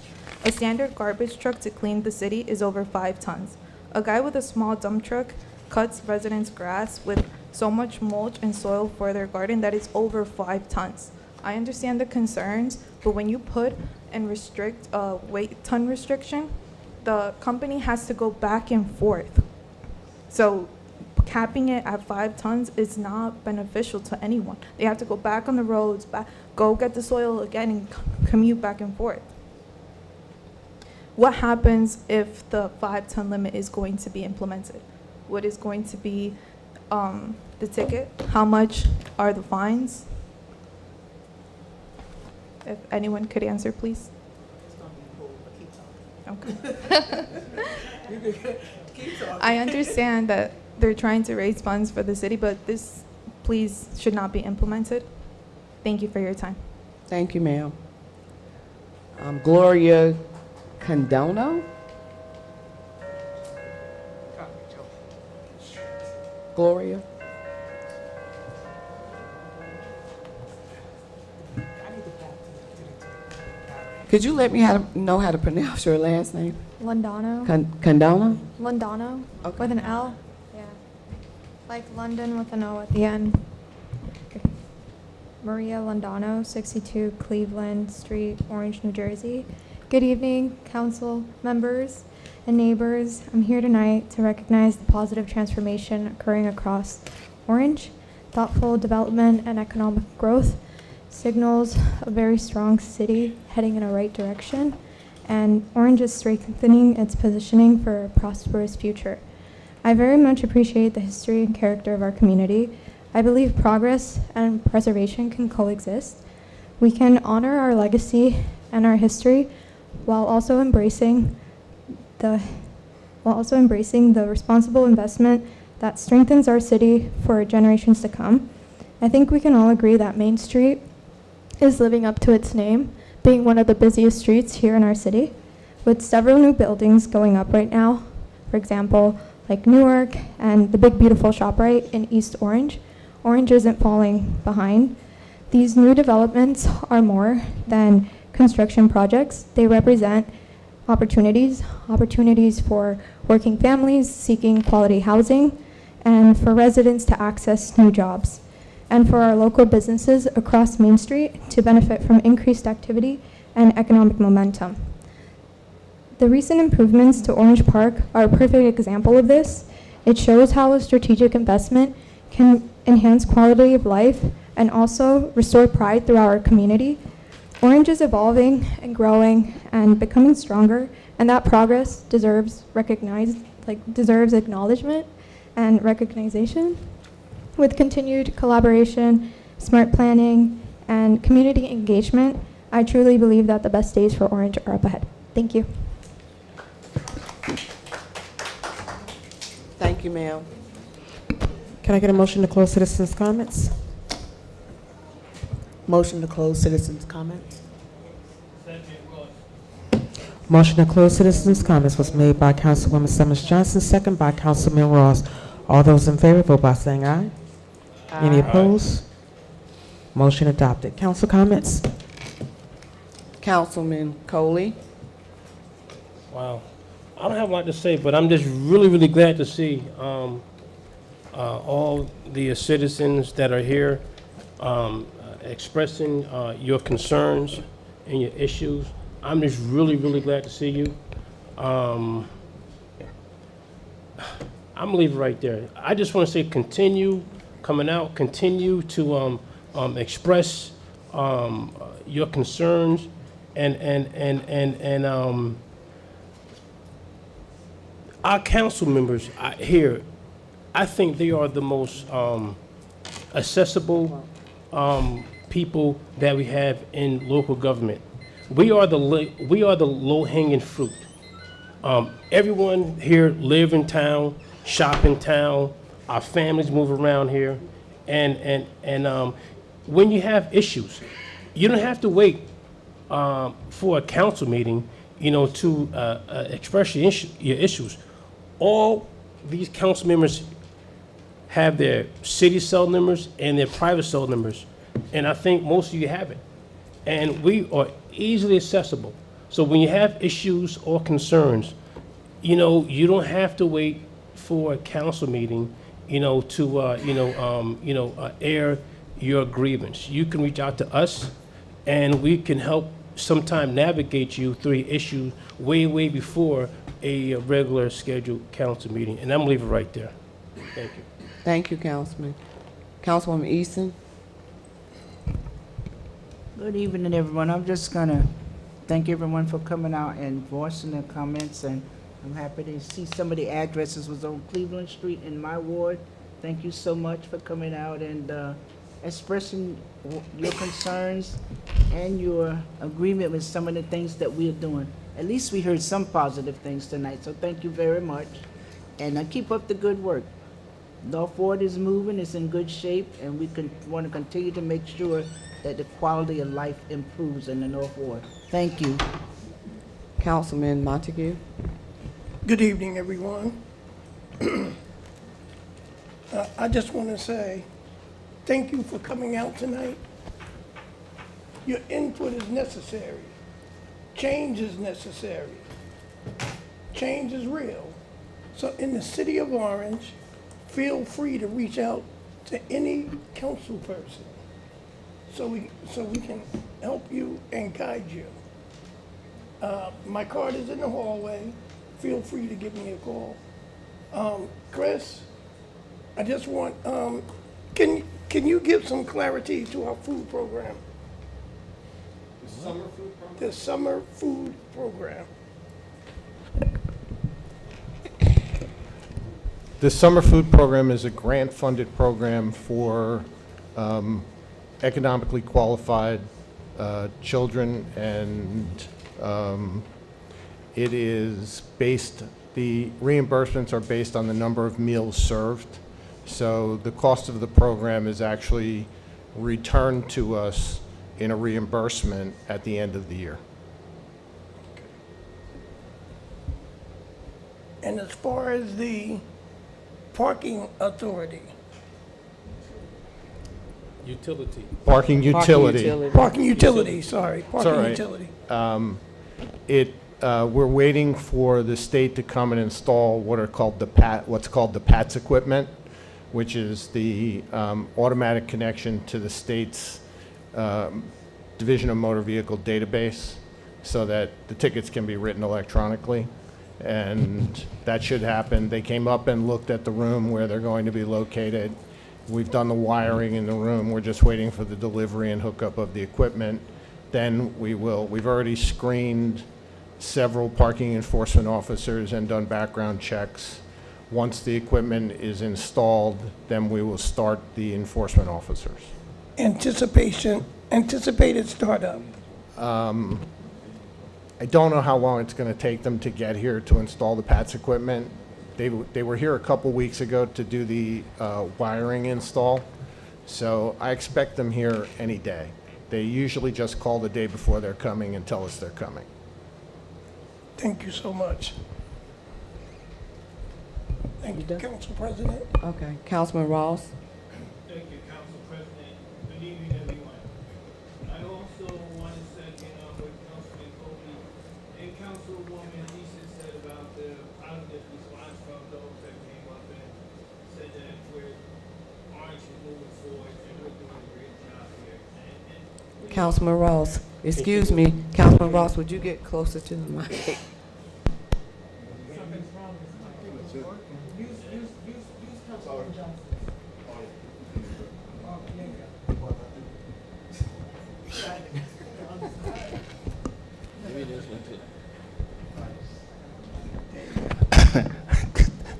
A standard garbage truck to clean the city is over 5 tons. A guy with a small dump truck cuts residents' grass with so much mulch and soil for their garden that it's over 5 tons. I understand the concerns, but when you put and restrict a weight ton restriction, the company has to go back and forth. So capping it at 5 tons is not beneficial to anyone. They have to go back on the roads, go get the soil again and commute back and forth. What happens if the 5-ton limit is going to be implemented? What is going to be the ticket? How much are the fines? If anyone could answer, please. Okay. I understand that they're trying to raise funds for the city, but this, please, should not be implemented. Thank you for your time. Thank you, ma'am. Gloria Condono? Gloria? Could you let me know how to pronounce your last name? Londano. Condono? Londano. Okay. With an L. Yeah. Like London with an O at the end. Maria Londano, 62 Cleveland Street, Orange, New Jersey. Good evening, council members and neighbors. I'm here tonight to recognize the positive transformation occurring across Orange. Thoughtful development and economic growth signals a very strong city heading in a right direction, and Orange is strengthening its positioning for a prosperous future. I very much appreciate the history and character of our community. I believe progress and preservation can coexist. We can honor our legacy and our history while also embracing the responsible investment that strengthens our city for generations to come. I think we can all agree that Main Street is living up to its name, being one of the busiest streets here in our city, with several new buildings going up right now. For example, like Newark and the big beautiful ShopRite in East Orange. Orange isn't falling behind. These new developments are more than construction projects. They represent opportunities for working families seeking quality housing, and for residents to access new jobs, and for our local businesses across Main Street to benefit from increased activity and economic momentum. The recent improvements to Orange Park are a perfect example of this. It shows how a strategic investment can enhance quality of life and also restore pride throughout our community. Orange is evolving and growing and becoming stronger, and that progress deserves acknowledgement and recognition. With continued collaboration, smart planning, and community engagement, I truly believe that the best days for Orange are up ahead. Thank you. Thank you, ma'am. Can I get a motion to close citizens' comments? Motion to close citizens' comments. Motion to close citizens' comments was made by Councilwoman Summers Johnson, second by Councilman Ross. All those in favor, vote by saying aye. Any opposed? Motion adopted. Council comments? Councilman Coley? Wow. I don't have a lot to say, but I'm just really, really glad to see all the citizens that are here expressing your concerns and your issues. I'm just really, really glad to see you. I'm gonna leave it right there. I just want to say continue coming out, continue to express your concerns and our council members here, I think they are the most accessible people that we have in local government. We are the low-hanging fruit. Everyone here live in town, shop in town. Our families move around here, and when you have issues, you don't have to wait for a council meeting, to express your issues. All these council members have their city cell numbers and their private cell numbers, and I think most of you have it. And we are easily accessible. So when you have issues or concerns, you know, you don't have to wait for a council meeting, you know, to, air your grievance. You can reach out to us, and we can help sometime navigate you through the issue way before a regular scheduled council meeting. And I'm gonna leave it right there. Thank you. Thank you, Councilman. Councilwoman Easton? Good evening, everyone. I'm just gonna thank everyone for coming out and voicing their comments, and I'm happy to see some of the addresses was on Cleveland Street in my ward. Thank you so much for coming out and expressing your concerns and your agreement with some of the things that we are doing. At least we heard some positive things tonight, so thank you very much. And keep up the good work. North Ward is moving, it's in good shape, and we want to continue to make sure that the quality of life improves in the North Ward. Thank you. Councilman Montague? Good evening, everyone. I just want to say thank you for coming out tonight. Your input is necessary. Change is necessary. Change is real. So in the city of Orange, feel free to reach out to any council person so we can help you and guide you. My card is in the hallway. Feel free to give me a call. Chris, I just want, can you give some clarity to our food program? The summer food program? The summer food program. The summer food program is a grant-funded program for economically qualified children, and it is based, the reimbursements are based on the number of meals served. So the cost of the program is actually returned to us in a reimbursement at the end of the year. And as far as the parking authority. Utility. Parking utility. Parking utility, sorry, It's all parking right. utility. We're waiting for the state to come and install what's called the PATS equipment, which is the automatic connection to the state's Division of Motor Vehicle database, so that the tickets can be written electronically. And that should happen. They came up and looked at the room where they're going to be located. We've done the wiring in the room. We're just waiting for the delivery and hookup of the equipment. Then we've already screened several parking enforcement officers and done background checks. Once the equipment is installed, then we will start the enforcement officers. Anticipated startup. I don't know how long it's going to take them to get here to install the PATS equipment. They were here a couple weeks ago to do the wiring install, so I expect them here any day. They usually just call the day before they're coming and tell us they're coming. Thank you so much. Thank you, Council President. Okay. Councilman Ross? Thank you, Council President. Good evening, everyone. I also want to second what Councilman Colby and Councilwoman Easton said about the positive response from those that came up and said that Orange is moving forward and we're doing a great job here. Councilman Ross, excuse me. Councilman Ross, would you get closer to the mic?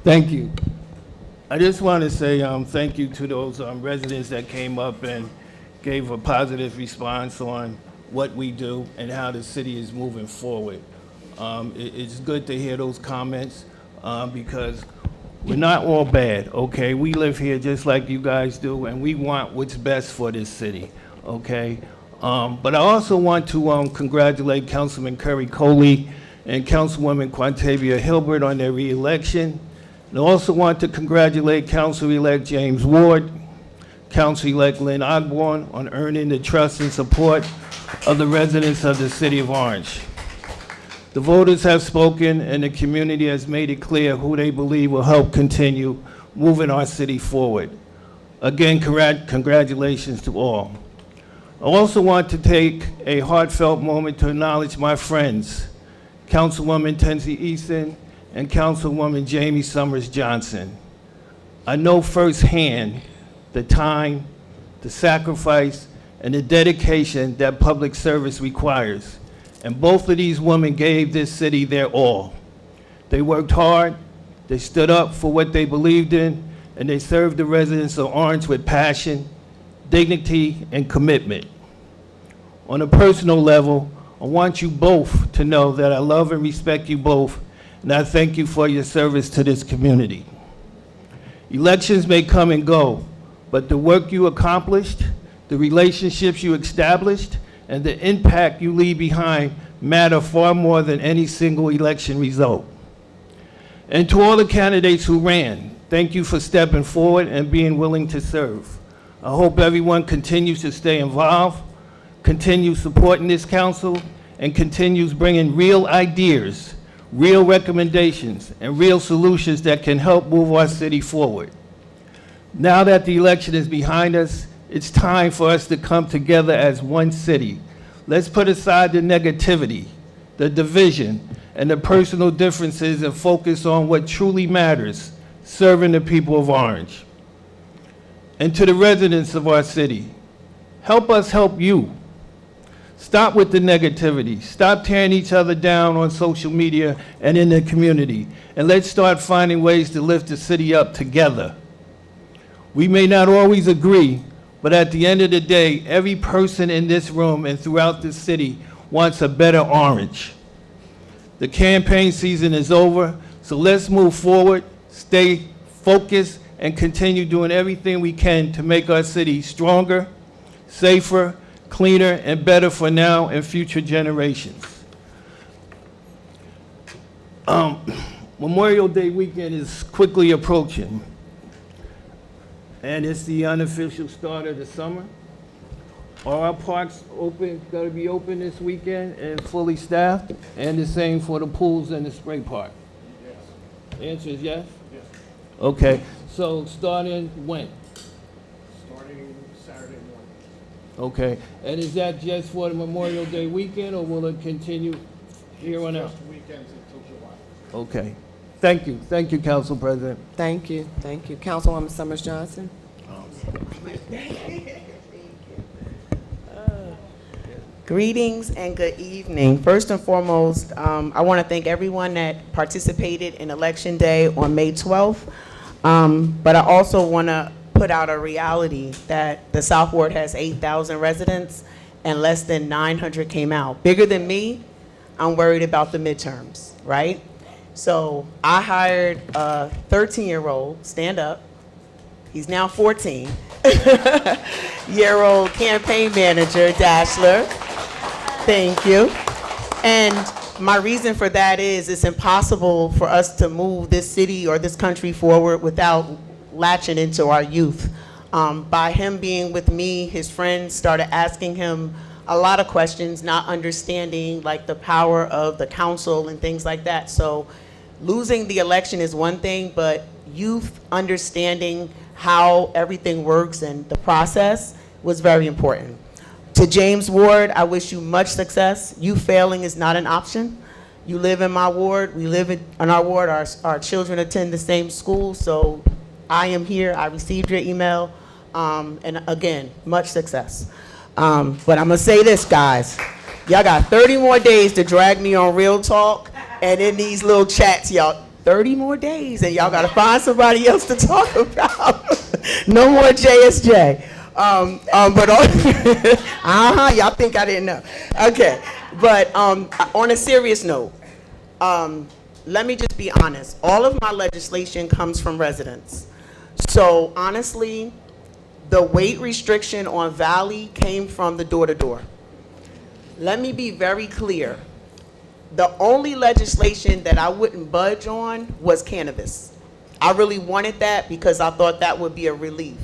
Thank you. I just want to say thank you to those residents that came up and gave a positive response on what we do and how the city is moving forward. It's good to hear those comments because we're not all bad, okay? We live here just like you guys do, and we want what's best for this city, okay? But I also want to congratulate Councilman Curry Coley and Councilwoman Quantavia Hilbert on their re-election. And I also want to congratulate Council-elect James Ward, Council-elect Lynn Ogborn on earning the trust and support of the residents of the City of Orange. The voters have spoken, and the community has made it clear who they believe will help continue moving our city forward. Again, congratulations to all. I also want to take a heartfelt moment to acknowledge my friends, Councilwoman Tensie Easton and Councilwoman Jamie Summers Johnson. I know firsthand the time, the sacrifice, and the dedication that public service requires. And both of these women gave this city their all. They worked hard, they stood up for what they believed in, and they served the residents of Orange with passion, dignity, and commitment. On a personal level, I want you both to know that I love and respect you both, and I thank you for your service to this community. Elections may come and go, but the work you accomplished, the relationships you established, and the impact you leave behind matter far more than any single election result. And to all the candidates who ran, thank you for stepping forward and being willing to serve. I hope everyone continues to stay involved, continues supporting this council, and continues bringing real ideas, real recommendations, and real solutions that can help move our city forward. Now that the election is behind us, it's time for us to come together as one city. Let's put aside the negativity, the division, and the personal differences and focus on what truly matters, serving the people of Orange. And to the residents of our city, help us help you. Stop with the negativity. Stop tearing each other down on social media and in the community. And let's start finding ways to lift the city up together. We may not always agree, but at the end of the day, every person in this room and throughout this city wants a better Orange. The campaign season is over, so let's move forward, stay focused, and continue doing everything we can to make our city stronger, safer, cleaner, and better for now and future generations. Memorial Day weekend is quickly approaching, and it's the unofficial start of the summer. Are our parks open, going to be open this weekend and fully staffed? And the same for the pools and the spray park? Yes. The answer is yes? Yes. Okay, so starting when? Starting Saturday morning. Okay, and is that just for the Memorial Day weekend, or will it continue here on out? Just weekends until July. Okay, thank you, Council President. Thank you. Councilwoman Summers Johnson. Greetings and good evening. First and foremost, I want to thank everyone that participated in Election Day on May 12th. But I also want to put out a reality that the South Ward has 8,000 residents and less than 900 came out. Bigger than me, I'm worried about the midterms, right? So I hired a 13-year-old, stand up, he's now 14, year-old campaign manager, Dashler. Thank you. And my reason for that is it's impossible for us to move this city or this country forward without latching into our youth. By him being with me, his friends started asking him a lot of questions, not understanding like the power of the council and things like that. So losing the election is one thing, but youth understanding how everything works and the process was very important. To James Ward, I wish you much success. You failing is not an option. You live in my ward, we live in our ward, our children attend the same school, so I am here, I received your email, and again, much success. But I'm gonna say this, guys. Y'all got 30 more days to drag me on Real Talk, and in these little chats, y'all, 30 more days, and y'all gotta find somebody else to talk about. No more JSJ. But y'all think I didn't know. Okay, but on a serious note, let me just be honest. All of my legislation comes from residents. So honestly, the weight restriction on Valley came from the door-to-door. Let me be very clear. The only legislation that I wouldn't budge on was cannabis. I really wanted that because I thought that would be a relief.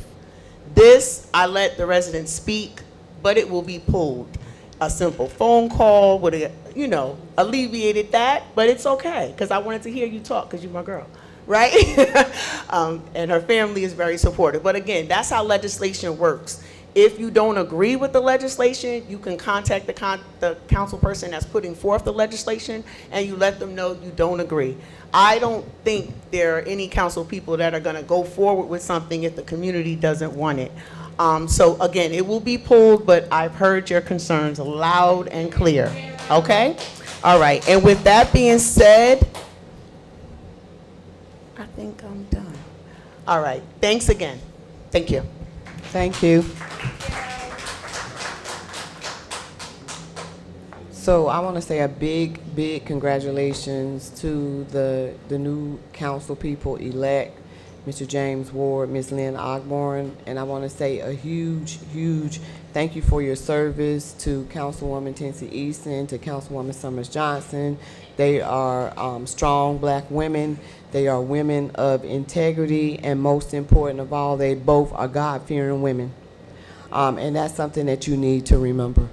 This, I let the residents speak, but it will be pulled. a simple phone call would have, you know, alleviated that, but it's okay, because I wanted to hear you talk, because you're my girl, right? And her family is very supportive. But again, that's how legislation works. If you don't agree with the legislation, you can contact the council person that's putting forth the legislation, and you let them know you don't agree. I don't think there are any council people that are going to go forward with something if the community doesn't want it. So again, it will be pulled, but I've heard your concerns loud and clear. Okay? All right. And with that being said, I think I'm done. All right. Thanks again. Thank you. Thank you. So I want to say a big congratulations to the new council people elect, Mr. James Ward, Ms. Lynn Ogborn, and I want to say a huge thank you for your service to Councilwoman Tensie Easton, to Councilwoman Summers Johnson. They are strong black women. They are women of integrity, and most important of all, they both are God-fearing women. And that's something that you need to remember.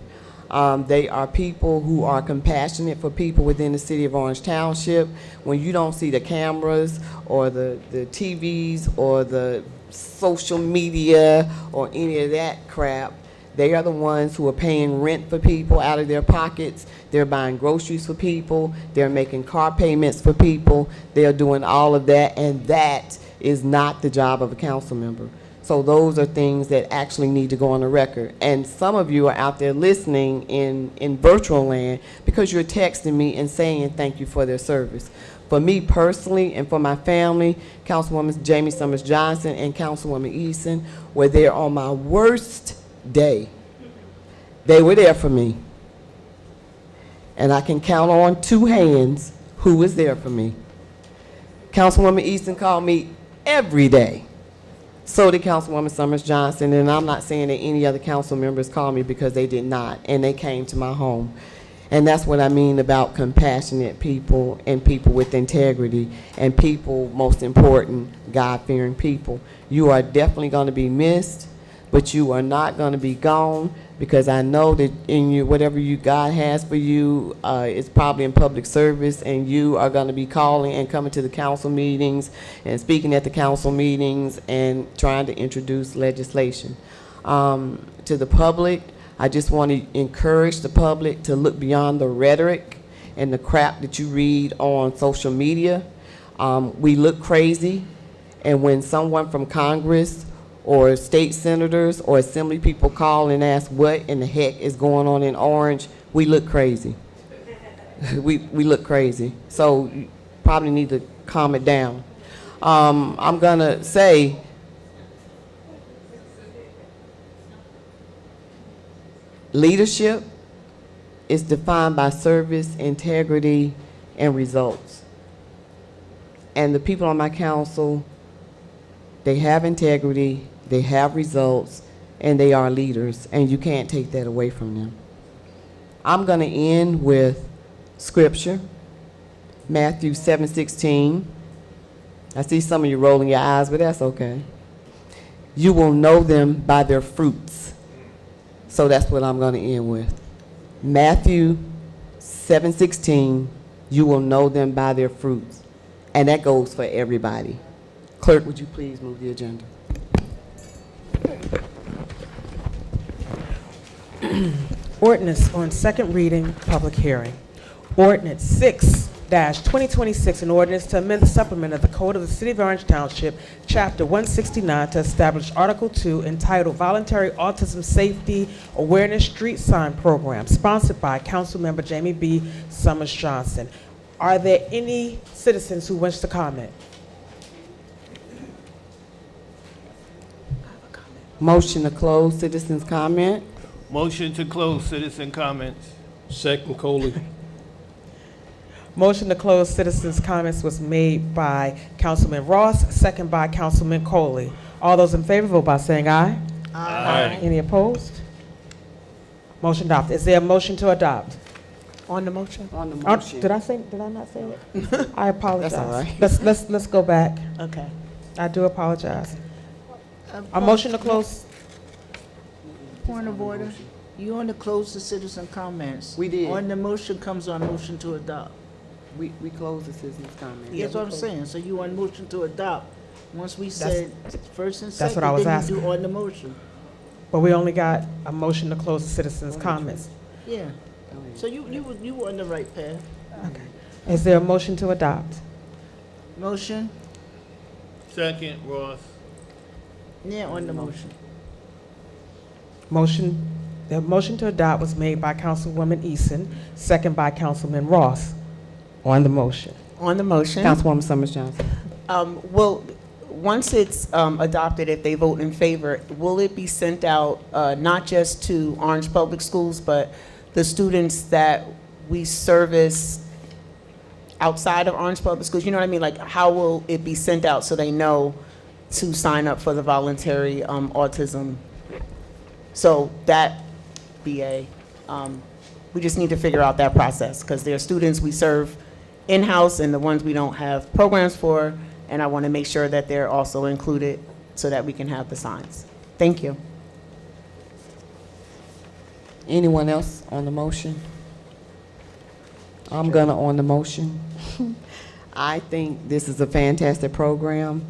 They are people who are compassionate for people within the city of Orange Township. When you don't see the cameras or the TVs or the social media or any of that crap, they are the ones who are paying rent for people out of their pockets. They're buying groceries for people. They're making car payments for people. They're doing all of that, and that is not the job of a council member. So those are things that actually need to go on the record. And some of you are out there listening in virtual land because you're texting me and saying thank you for their service. For me personally and for my family, Councilwoman Jamie Summers Johnson and Councilwoman Easton were there on my worst day. They were there for me. And I can count on two hands who was there for me. Councilwoman Easton called me every day. So did Councilwoman Summers Johnson, and I'm not saying that any other council members called me, because they did not, and they came to my home. And that's what I mean about compassionate people and people with integrity and people, most important, God-fearing people. You are definitely going to be missed, but you are not going to be gone, because I know that in you, whatever God has for you is probably in public service, and you are going to be calling and coming to the council meetings and speaking at the council meetings and trying to introduce legislation. To the public, I just want to encourage the public to look beyond the rhetoric and the crap that you read on social media. We look crazy, and when someone from Congress or state senators or assembly people call and ask what in the heck is going on in Orange, we look crazy. we look crazy. So you probably need to calm it down. I'm going to say, leadership is defined by service, integrity, and results. And the people on my council, they have integrity, they have results, and they are leaders, and you can't take that away from them. I'm going to end with scripture, Matthew 7:16. I see some of you rolling your eyes, but that's okay. You will know them by their fruits. So that's what I'm going to end with. Matthew 7:16, you will know them by their fruits. And that goes for everybody. Clerk, would you please move the agenda? Ordinance on second reading, public hearing. Ordinance 6-2026, an ordinance to amend the supplement of the Code of the City of Orange Township, Chapter 169, to establish Article 2 entitled Voluntary Autism Safety Awareness Street Sign Program, sponsored by Councilmember Jamie B. Summers Johnson. Are there any citizens who wish to comment? Motion to close citizens' comment. Motion to close citizen comments. Second, Coley. Motion to close citizens' comments was made by Councilman Ross, second by Councilman Coley. All those in favor vote by saying aye. Aye. Any opposed? Motion adopted. Is there a motion to adopt? On the motion? On the motion. Did I not say it? I apologize. That's all right. Let's go back. Okay. I do apologize. A motion to close. Point of order. You want to close the citizen comments. We did. On the motion comes on motion to adopt. We closed the citizens' comments. That's what I'm saying. So you want motion to adopt. Once we said first and That's second, what I was then asking. you do on the motion. But we only got a motion to close the citizens' comments. Yeah. So you were on the right path. Okay. Is there a motion to adopt? Motion? Second, Ross. Yeah, on the motion. The motion to adopt was made by Councilwoman Eason, second by Councilman Ross. On the motion. On the motion. Councilwoman Summers Johnson. Well, once it's adopted, if they vote in favor, will it be sent out not just to Orange Public Schools, but the students that we service outside of Orange Public Schools? You know what I mean? Like, how will it be sent out so they know to sign up for the voluntary autism? So that BA, we just need to figure out that process, because there are students we serve in-house and the ones we don't have programs for, and I want to make sure that they're also included so that we can have the signs. Thank you. Anyone else on the motion? I'm gonna on the motion. I think this is a fantastic program.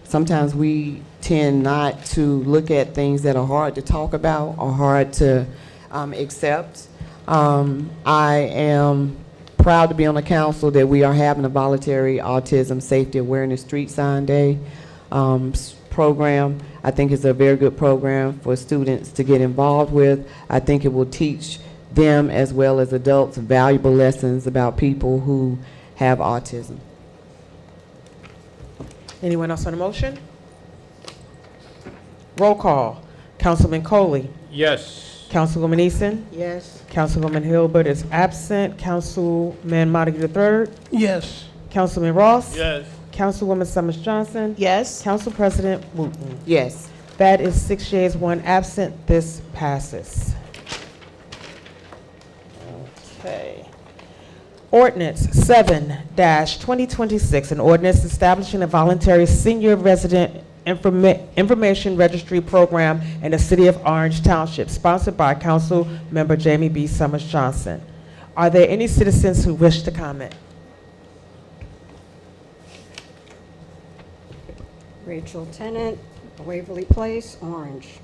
Sometimes we tend not to look at things that are hard to talk about or hard to accept. I am proud to be on the council that we are having a voluntary autism safety awareness street sign day program. I think it's a very good program for students to get involved with. I think it will teach them as well as adults valuable lessons about people who have autism. Anyone else on the motion? Roll call. Councilman Coley. Yes. Councilwoman Eason. Yes. Councilwoman Hilbert is absent. Councilman Montague III. Yes. Councilman Ross. Yes. Councilwoman Summers Johnson. Yes. Council President Wooten. Yes. That is 6 yeas, 1 absent. This passes. Okay. Ordinance 7-2026, an ordinance establishing a voluntary senior resident information registry program in the city of Orange Township, sponsored by Council Member Jamie B. Summers Johnson. Are there any citizens who wish to comment? Rachel Tennant, Waverly Place, Orange.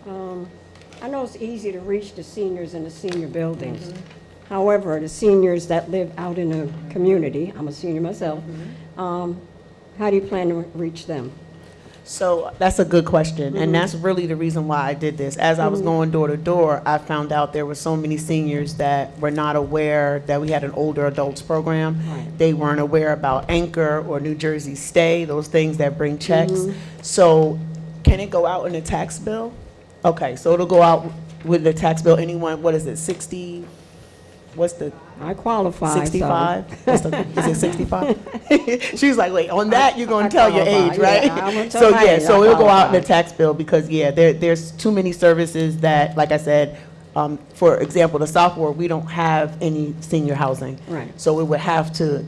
I know it's easy to reach the seniors in the senior buildings. However, the seniors that live out in the community, I'm a senior myself, how do you plan to reach them? So that's a good question, and that's really the reason why I did this. As I was going door to door, I found out there were so many seniors that were not aware that we had an older adults program. They weren't aware about Anchor or New Jersey Stay, those things that bring checks. So can it go out in a tax bill? Okay, so it'll go out with the tax bill. Anyone, what is it, 60? What's the? I qualify. 65? Is it 65? She's like, wait, on that you're going to tell your age, right? Yeah, I'm gonna tell So my yeah, age. so I it'll go out in qualify. the tax bill because yeah, there's too many services that, like I said, for example, the South Ward, we don't have any senior housing. Right. So we would have to,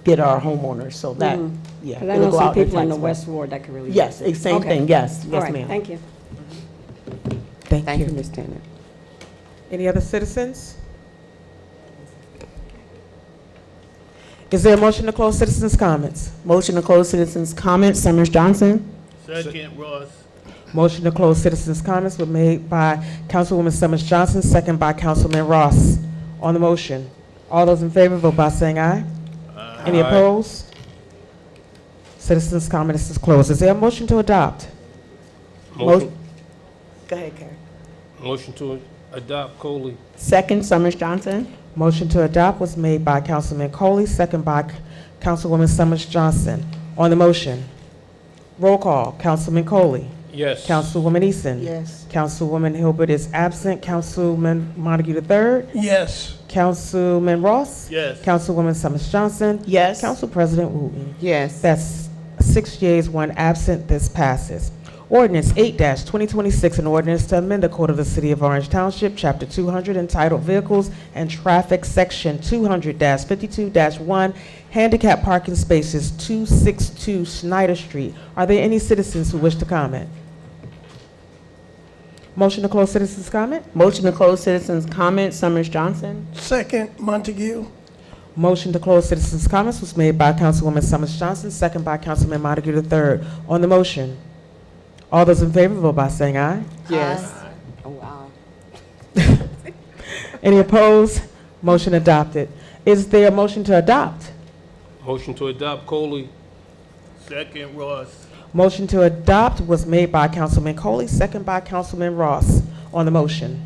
get our homeowners. So that, yeah. Because I it'll know go some out in people in tax the bill. West Ward that could really. Yes, use it. same Okay. thing. Yes, All yes, right, ma'am. thank you. Thank you. Ms. Tennant. Any other citizens? Is there a motion to close citizens' comments? Motion to close citizens' comments. Summers Johnson. Second, Ross. Motion to close citizens' comments was made by Councilwoman Summers Johnson, second by Councilman Ross. On the motion, all those in favor vote by saying aye. Any opposed? Citizens' comments is closed. Is there a motion to adopt? Motion, Go ahead, Karen. motion to adopt Coley. Second, Summers Johnson. Motion to adopt was made by Councilman Coley, second by Councilwoman Summers Johnson. On the motion, roll call. Councilman Coley. Yes. Councilwoman Eason. Yes. Councilwoman Hilbert is absent. Councilman Montague III. Yes. Councilman Ross. Yes. Councilwoman Summers Johnson. Yes. Council President Wooten. Yes. That's 6 yeas, 1 absent. This passes. Ordinance 8-2026, an ordinance to amend the Code of the City of Orange Township, Chapter 200, entitled Vehicles and Traffic, Section 200-52-1, Handicap Parking Spaces, 262 Snyder Street. Are there any citizens who wish to comment? Motion to close citizens' comment? Motion to close citizens' comment, Summers Johnson. Second, Montague. Motion to close citizens' comments was made by Councilwoman Summers Johnson, second by Councilman Montague III. On the motion, all those in favor vote by saying aye. Yes. Any opposed? Motion adopted. Is there a motion to adopt? Motion to adopt Coley. Second, Ross. Motion to adopt was made by Councilman Coley, second by Councilman Ross. On the motion,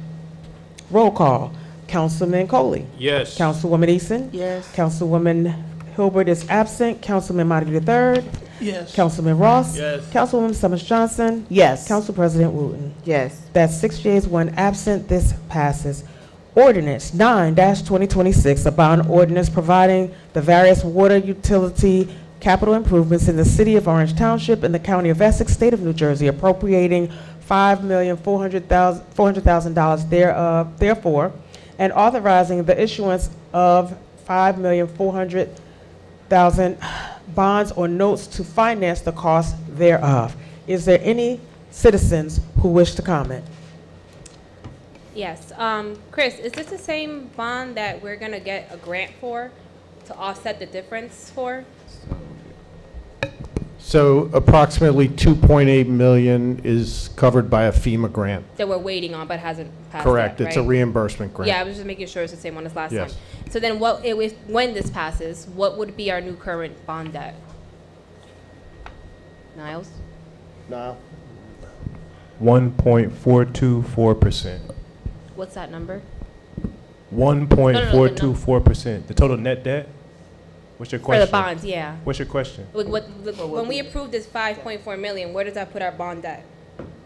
roll call. Councilman Coley. Yes. Councilwoman Eason. Yes. Councilwoman Hilbert is absent. Councilman Montague III. Yes. Councilman Ross. Yes. Councilwoman Summers Johnson. Yes. Council President Wooten. Yes. That's 6 yeas, 1 absent. This passes. Ordinance 9-2026, a bond ordinance providing the various water utility capital improvements in the city of Orange Township in the county of Essex, state of New Jersey, appropriating $5,400,000 thereof, therefore, and authorizing the issuance of $5,400,000 bonds or notes to finance the cost thereof. Is there any citizens who wish to comment? Yes. Chris, is this the same bond that we're gonna get a grant for to offset the difference for? So approximately 2.8 million is covered by a FEMA grant. That we're waiting on but hasn't passed Correct. yet, It's a right? reimbursement grant. Yeah, I was just making sure it's the same one as last Yes. time. So then when this passes, what would be our new current bond debt? Niles? No. 1.424%. What's that number? 1.424%. The total net debt? What's your For question? the bonds, yeah. What's your question? When we approved this 5.4 million, where does that put our bond debt?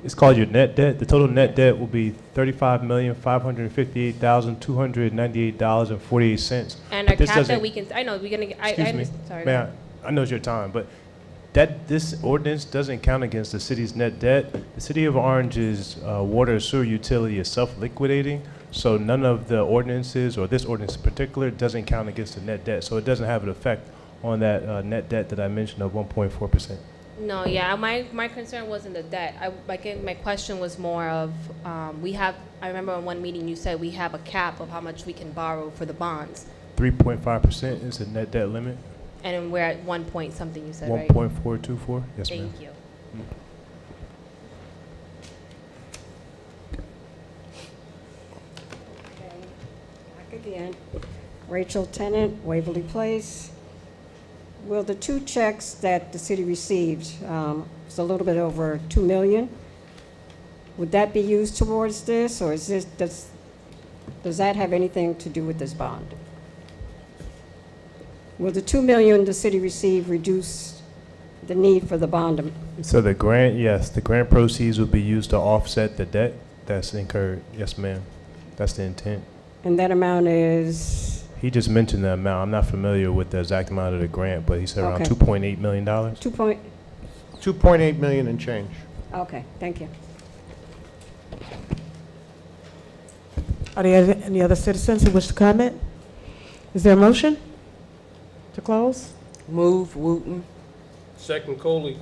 It's called your net debt. The total net debt will be $35,558,298.48. And our cap that we can, I know, we're gonna, Excuse me, sorry. man, I know it's your time, but this ordinance doesn't count against the city's net debt. The city of Orange's water and sewer utility is self-liquidating, so none of the ordinances, or this ordinance in particular, doesn't count against the net debt. So it doesn't have an effect on that net debt that I mentioned of 1.4%. No, yeah, my concern wasn't the debt. My question was more of, I remember in one meeting you said we have a cap of how much we can borrow for the bonds. 3.5% is the net debt limit. And we're at 1 point something, you said, right? 1.424, yes, ma'am. Thank you. Back again. Rachel Tennant, Waverly Place. Will the 2 checks that the city received, it's a little bit over 2 million, would that be used towards this, or is this, does that have anything to do with this bond? Will the 2 million the city received reduce the need for the bond? So the grant, yes, the grant proceeds will be used to offset the debt that's incurred. Yes, ma'am. That's the intent. And that amount is? He just mentioned the amount. I'm not familiar with the exact amount of the grant, but he said around Okay. $2.8 million. 2.8 million and change. Okay, thank you. Are there any other citizens who wish to comment? Is there a motion to close? Move, Wooten. Second, Coley.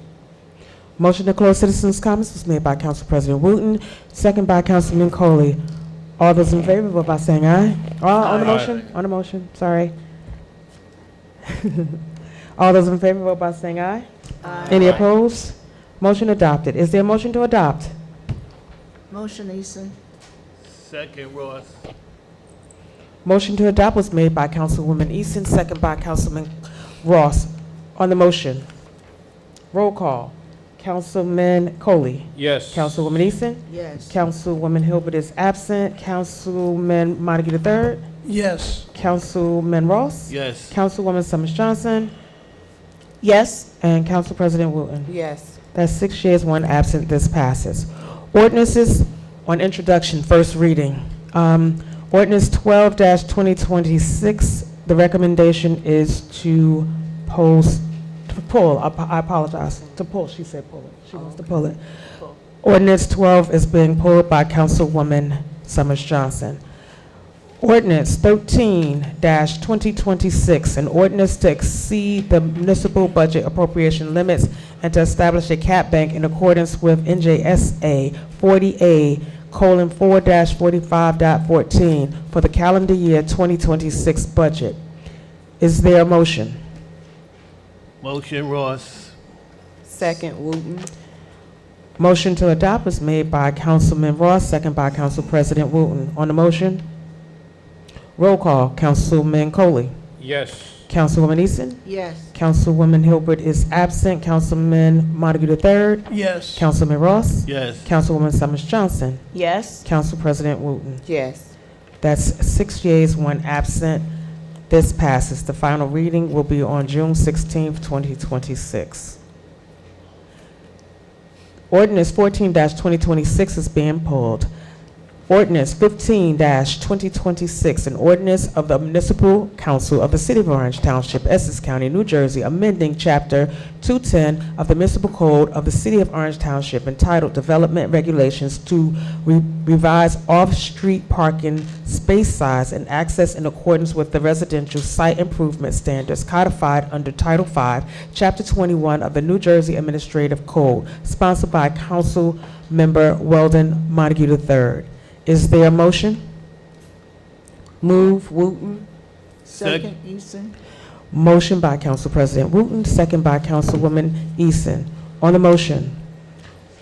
Motion to close citizens' comments was made by Council President Wooten, second by Councilman Coley. All those in favor, vote by saying aye. On the motion? On the motion, sorry. All those in favor, vote by saying aye. Aye. Any opposed? Motion adopted. Is there a motion to adopt? Motion, Eason. Second, Ross. Motion to adopt was made by Councilwoman Easton, second by Councilman Ross. On the motion, roll call. Councilman Coley. Yes. Councilwoman Easton. Yes. Councilwoman Hilbert is absent. Councilman Montague III. Yes. Councilman Ross. Yes. Councilwoman Summers Johnson. Yes. And Council President Wooten. Yes. That's 6 yeas, 1 absent. This passes. Ordinances on introduction, first reading. Ordinance 12-2026. The recommendation is to pull. I apologize. To pull. She said pull it. She wants to pull it. Ordinance 12 is being pulled by Councilwoman Summers Johnson. Ordinance 13-2026, an ordinance to exceed the municipal budget appropriation limits and to establish a cap bank in accordance with NJSA 4-45.14 for the calendar year 2026 budget. Is there a motion? Motion Ross. Second, Wooten. Motion to adopt was made by Councilman Ross, second by Council President Wooten. On the motion, roll call. Councilman Coley. Yes. Councilwoman Easton. Yes. Councilwoman Hilbert is absent. Councilman Montague III. Yes. Councilman Ross. Yes. Councilwoman Summers Johnson. Yes. Council President Wooten. Yes. That's 6 yeas, 1 absent. This passes. The final reading will be on June 16th, 2026. Ordinance 14-2026 is being pulled. Ordinance 15-2026, an ordinance of the Municipal Council of the City of Orange Township, Essex County, New Jersey, amending Chapter 210 of the Municipal Code of the City of Orange Township entitled Development Regulations to revise off-street parking space size and access in accordance with the residential site improvement standards codified under Title V, Chapter 21 of the New Jersey Administrative Code, sponsored by Council Member Weldon Montague III. Is there a motion? Move, Wooten. Second, Easton. Motion by Council President Wooten, second by Councilwoman Easton. On the motion,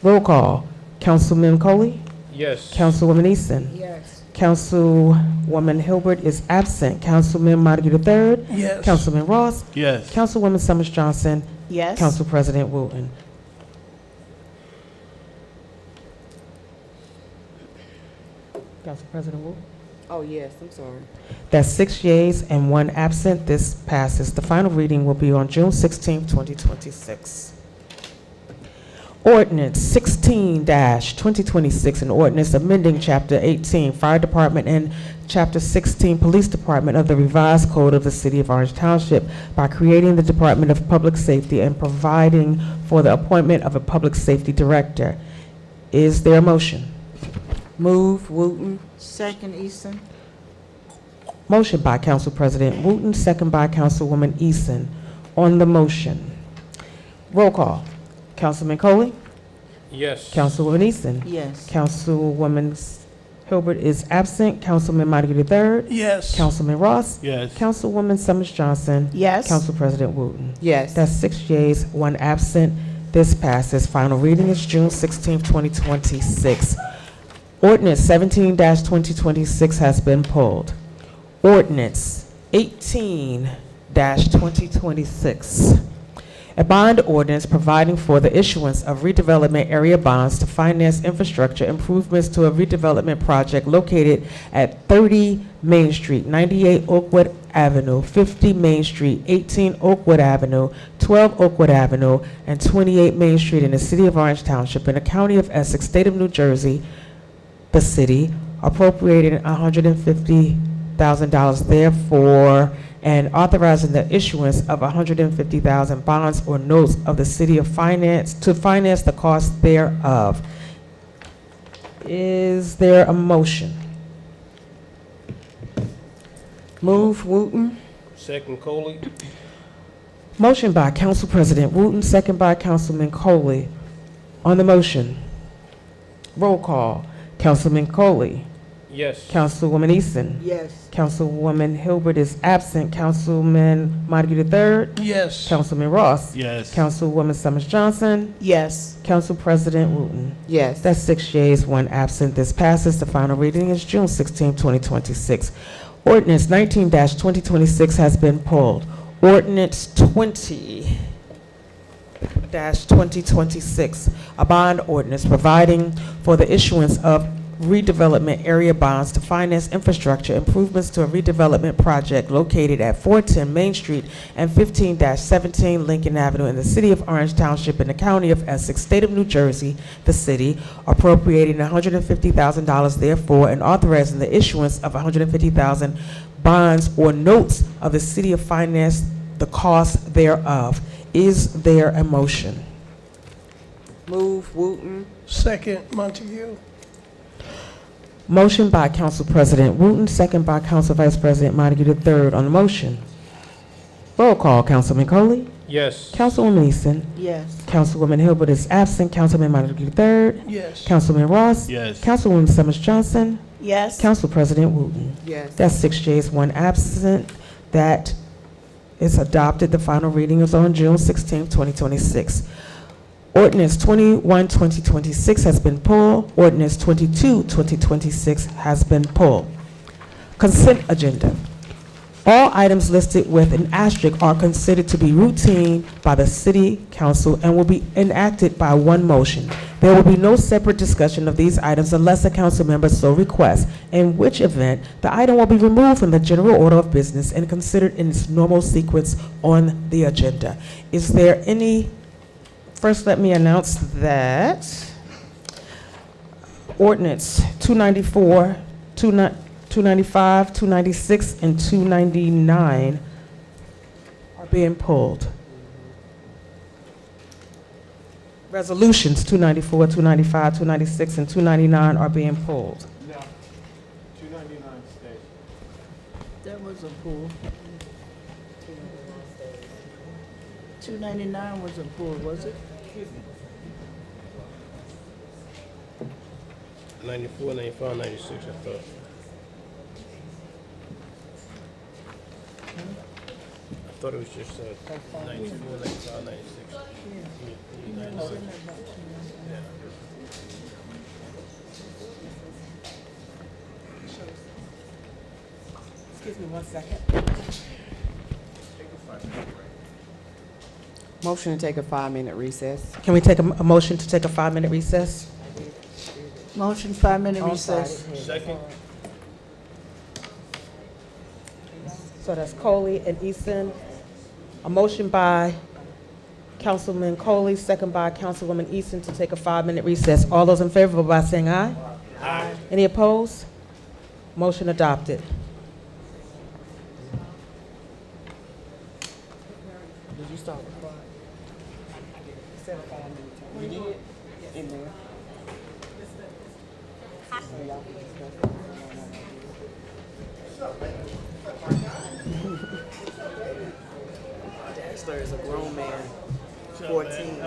roll call. Councilman Coley? Yes. Councilwoman Easton? Yes. Councilwoman Hilbert is absent. Councilman Montague III? Yes. Councilman Ross? Yes. Councilwoman Summers Johnson? Yes. Council President Wooten. Council President Wooten? Oh, yes, I'm sorry. That's 6 yeas and 1 absent. This passes. The final reading will be on June 16th, 2026. Ordinance 16-2026, an ordinance amending Chapter 18 Fire Department and Chapter 16 Police Department of the revised Code of the City of Orange Township by creating the Department of Public Safety and providing for the appointment of a Public Safety Director. Is there a motion? Move, Wooten. Second, Easton. Motion by Council President Wooten, second by Councilwoman Easton. On the motion, roll call. Councilman Coley? Yes. Councilwoman Easton? Yes. Councilwoman Hilbert is absent. Councilman Montague III? Yes. Councilman Ross? Yes. Councilwoman Summers Johnson? Yes. Council President Wooten? Yes. That's 6 yeas, 1 absent. This passes. Final reading is June 16th, 2026. Ordinance 17-2026 has been pulled. Ordinance 18-2026. A bond ordinance providing for the issuance of redevelopment area bonds to finance infrastructure improvements to a redevelopment project located at 30 Main Street, 98 Oakwood Avenue, 50 Main Street, 18 Oakwood Avenue, 12 Oakwood Avenue, and 28 Main Street in the City of Orange Township in the County of Essex, State of New Jersey, the city, appropriating $150,000 therefore, and authorizing the issuance of 150,000 bonds or notes of the city of finance to finance the cost thereof. Is there a motion? Move, Wooten. Second, Coley. Motion by Council President Wooten, second by Councilman Coley. On the motion, roll call. Councilman Coley. Yes. Councilwoman Easton. Yes. Councilwoman Hilbert is absent. Councilman Montague III. Yes. Councilman Ross. Yes. Councilwoman Summers Johnson. Yes. Council President Wooten. Yes. That's 6 yeas, 1 absent. This passes. The final reading is June 16, 2026. Ordinance 19-2026 has been pulled. Ordinance 20-2026, a bond ordinance providing for the issuance of redevelopment area bonds to finance infrastructure improvements to a redevelopment project located at 410 Main Street and 15-17 Lincoln Avenue in the City of Orange Township in the County of Essex, State of New Jersey, the city, appropriating $150,000 therefore and authorizing the issuance of 150,000 bonds or notes of the city of finance the cost thereof. Is there a motion? Move, Wooten. Second, Montague. Motion by Council President Wooten, second by Council Vice President Montague III. On the motion, roll call. Councilman Coley? Yes. Councilwoman Easton. Yes. Councilwoman Hilbert is absent. Councilman Montague III. Yes. Councilman Ross. Yes. Councilwoman Summers Johnson. Yes. Council President Wooten. Yes. That's 6 yeas, 1 absent. That is adopted. The final reading is on June 16, 2026. Ordinance 21, 2026 has been pulled. Ordinance 22, 2026 has been pulled. Consent agenda. All items listed with an asterisk are considered to be routine by the City Council and will be enacted by one motion. There will be no separate discussion of these items unless a council member so requests, in which event the item will be removed from the general order of business and considered in its normal sequence on the agenda. Is there any, first let me announce that ordinance 294, 295, 296, and 299 are being pulled. Resolutions 294, 295, 296, and 299 are being pulled. No, 299 stays. That was a pull. 299 was a pull, was it? 94, 95, 96, I thought. I thought it was just 94, 95, 96. Excuse me 1 second. Motion to take a 5-minute recess. Can we take a motion to take a 5-minute recess? Motion, 5-minute recess. Second. So that's Coley and Easton. A motion by Councilman Coley, second by Councilwoman Easton to take a 5-minute recess. All those in favor, vote by saying aye. Aye. Any opposed? Motion adopted. Did you start with 5? Said a 5-minute. You did? In there. So y'all can discuss it. Daxler is a grown man, 14.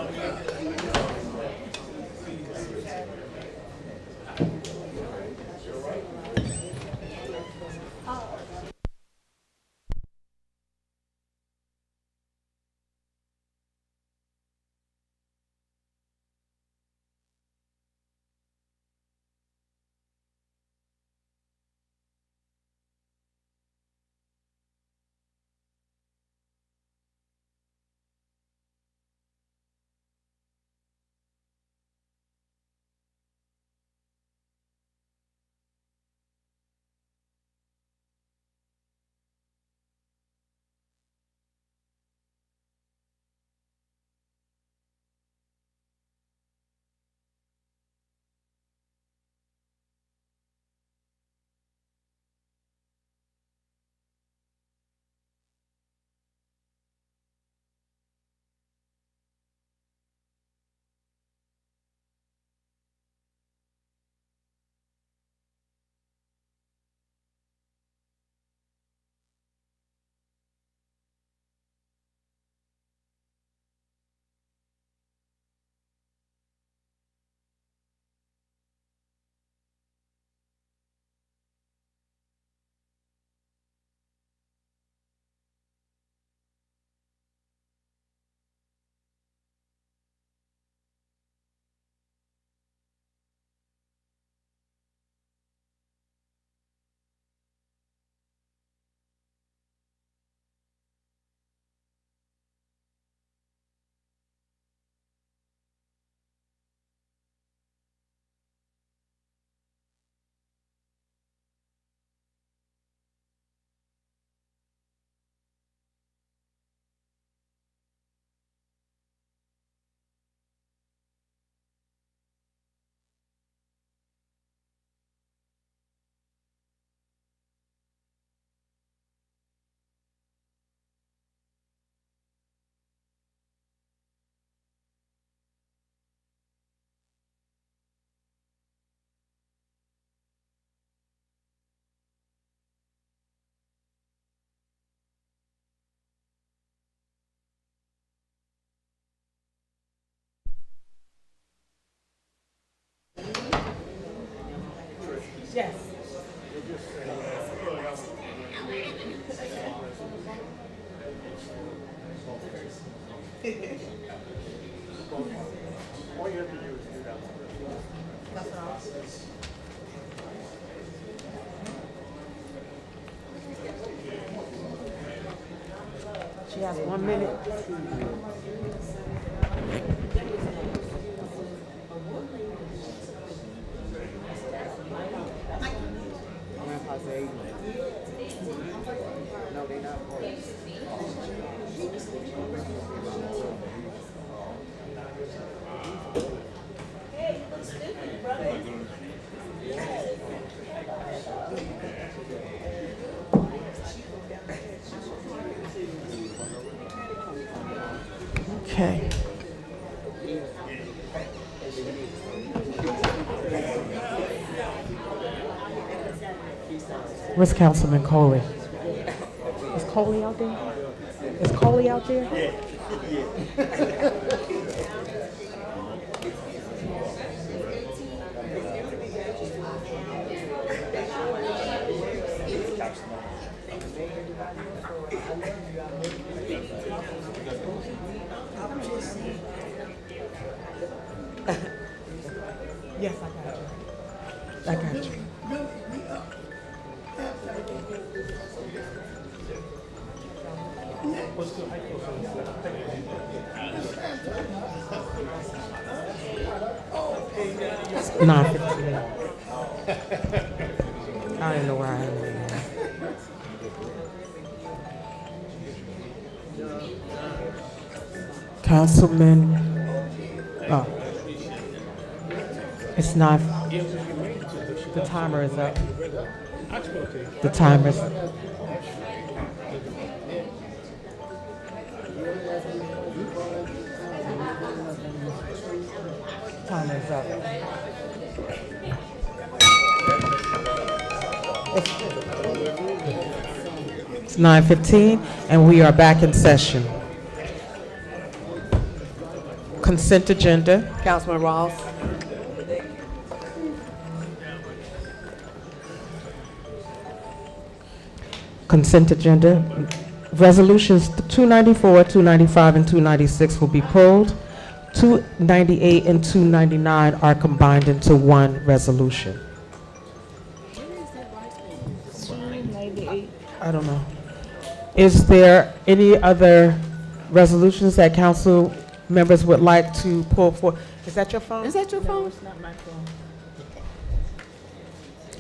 She has 1 minute. No, they're not. Okay. Where's Councilman Coley? Is Coley out there? Is Coley out there? Yes, I got you. I got you. It's 9:15. I don't know where I am anymore. Councilman, oh. It's not, the timer is up. The timer is up. Timer is up. It's 9:15, and we are back in session. Consent agenda. Councilman Ross. Consent agenda. Resolutions 294, 295, and 296 will be pulled. 298 and 299 are combined into one resolution. I don't know. Is there any other resolutions that council members would like to pull for? Is that your phone? Is that your phone? It's not my phone.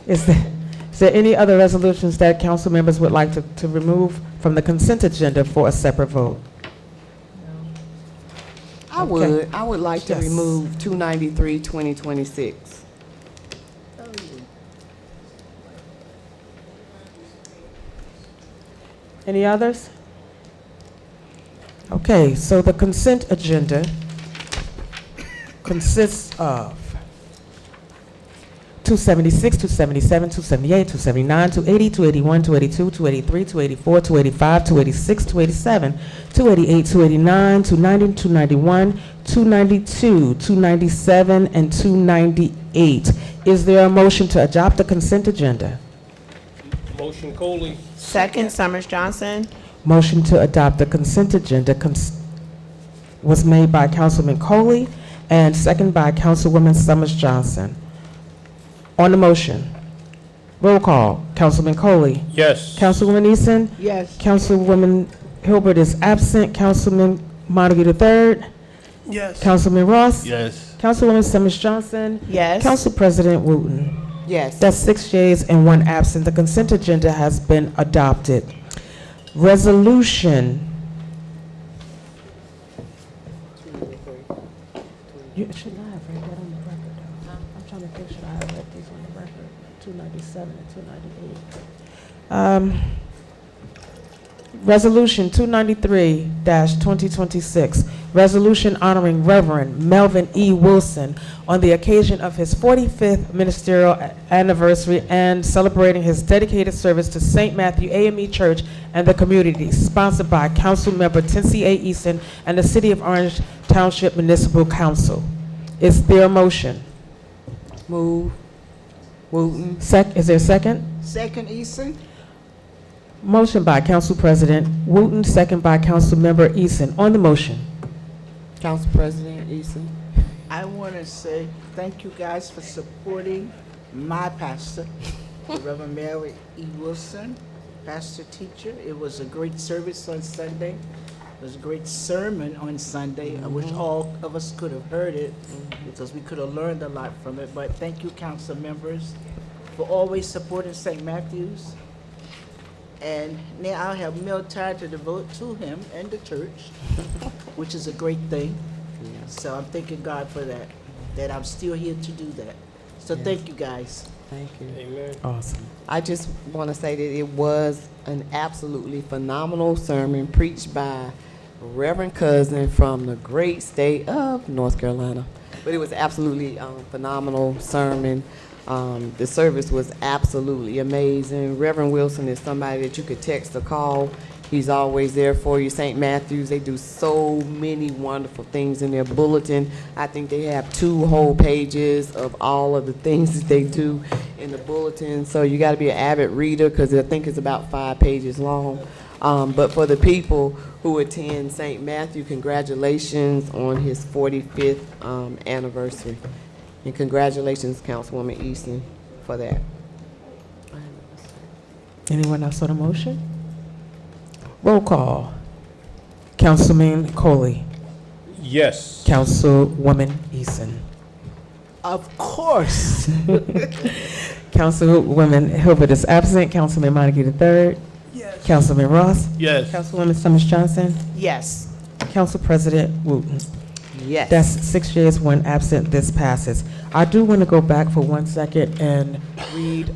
Is there any other resolutions that council members would like to remove from the consent agenda for a separate vote? I would like to remove 293, 2026. Any others? Okay, so the consent agenda consists of 276, 277, 278, 279, 280, 281, 282, 283, 284, 285, 286, 287, 288, 289, 290, 291, 292, 297, and 298. Is there a motion to adopt the consent agenda? Motion Coley. Second, Summers Johnson. Motion to adopt the consent agenda was made by Councilman Coley and second by Councilwoman Summers Johnson. On the motion, roll call. Councilman Coley. Yes. Councilwoman Eason. Yes. Councilwoman Hilbert is absent. Councilman Montague III. Yes. Councilman Ross. Yes. Councilwoman Summers Johnson. Yes. Council President Wooten. Yes. That's 6 yeas and 1 absent. The consent agenda has been adopted. Resolution. You should not have read that on the record, though. I'm trying to think, should I have read these on the record? 297 and 298. Resolution 293-2026, resolution honoring Reverend Melvin E. Wilson on the occasion of his 45th ministerial anniversary and celebrating his dedicated service to St. Matthew AME Church and the community, sponsored by Council Member Tensie A. Easton and the City of Orange Township Municipal Council. Is there a motion? Move. Wooten. Is there a second? Second, Eason. Motion by Council President Wooten, second by Council Member Eason. On the motion, Council President Eason. I want to say thank you guys for supporting my pastor, Reverend Mary E. Wilson, pastor teacher. It was a great service on Sunday. It was a great sermon on Sunday. I wish all of us could have heard it because we could have learned a lot from it. But thank you, council members, for always supporting St. Matthew's. And now I'll have meal time to devote to him and the church, which is a great thing. So I'm thanking God for that I'm still here to do that. So thank you, guys. Thank you. Amen. Awesome. I just want to say that it was an absolutely phenomenal sermon preached by Reverend Cousin from the great state of North Carolina. But it was absolutely phenomenal sermon. The service was absolutely amazing. Reverend Wilson is somebody that you could text or call. He's always there for you. St. Matthew's, they do so many wonderful things in their bulletin. I think they have 2 whole pages of all of the things that they do in the bulletin. So you got to be an avid reader because I think it's about 5 pages long. But for the people who attend St. Matthew, congratulations on his 45th anniversary. And congratulations, Councilwoman Easton, for that. Anyone else on the motion? Roll call. Councilman Coley. Yes. Councilwoman Eason. Of course. Councilwoman Hilbert is absent. Councilman Montague III. Yes. Councilman Ross. Yes. Councilwoman Summers Johnson. Yes. Council President Wooten. Yes. That's 6 yeas, 1 absent. This passes. I do want to go back for 1 second and read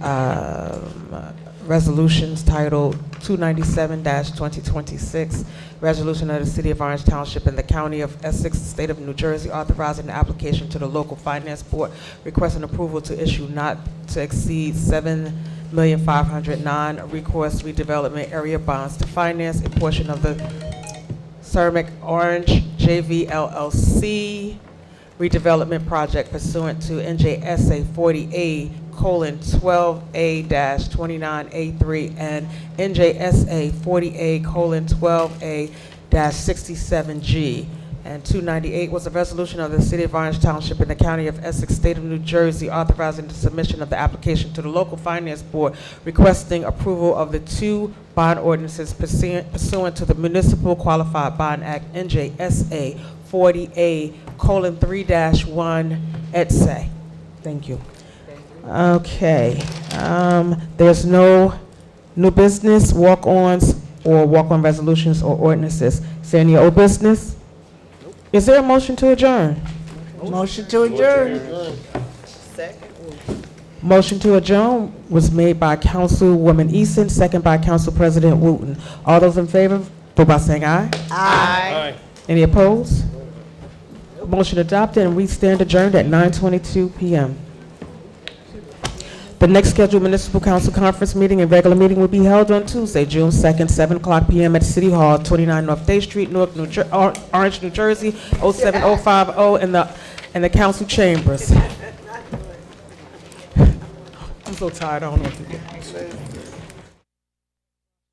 resolutions titled 297-2026, resolution of the City of Orange Township and the County of Essex, State of New Jersey, authorizing the application to the local finance board, requesting approval to issue not to exceed $7,509,000 recourse redevelopment area bonds to finance a portion of the Ceramic Orange JV LLC redevelopment project pursuant to NJSA 40A:12A-29A3 and NJSA 40A:12A-67G. And 298 was a resolution of the City of Orange Township in the County of Essex, State of New Jersey, authorizing the submission of the application to the local finance board, requesting approval of the 2 bond ordinances pursuant to the Municipal Qualified Bond Act, NJSA 40A:3-1 et se. Thank you. Okay. There's no new business, walk-ons, or walk-on resolutions or ordinances. Is there any old business? Is there a motion to adjourn? Motion to adjourn. Motion to adjourn was made by Councilwoman Easton, second by Council President Wooten. All those in favor, vote by saying aye. Aye. Any opposed? Motion adopted, and we stand adjourned at 9:22 p.m. The next scheduled municipal council conference meeting and regular meeting will be held on Tuesday, June 2nd, 7 o'clock p.m. at City Hall, 29 North Day Street, Newark, Orange, New Jersey, 07050 in the council chambers. I'm so tired, I don't know what to do.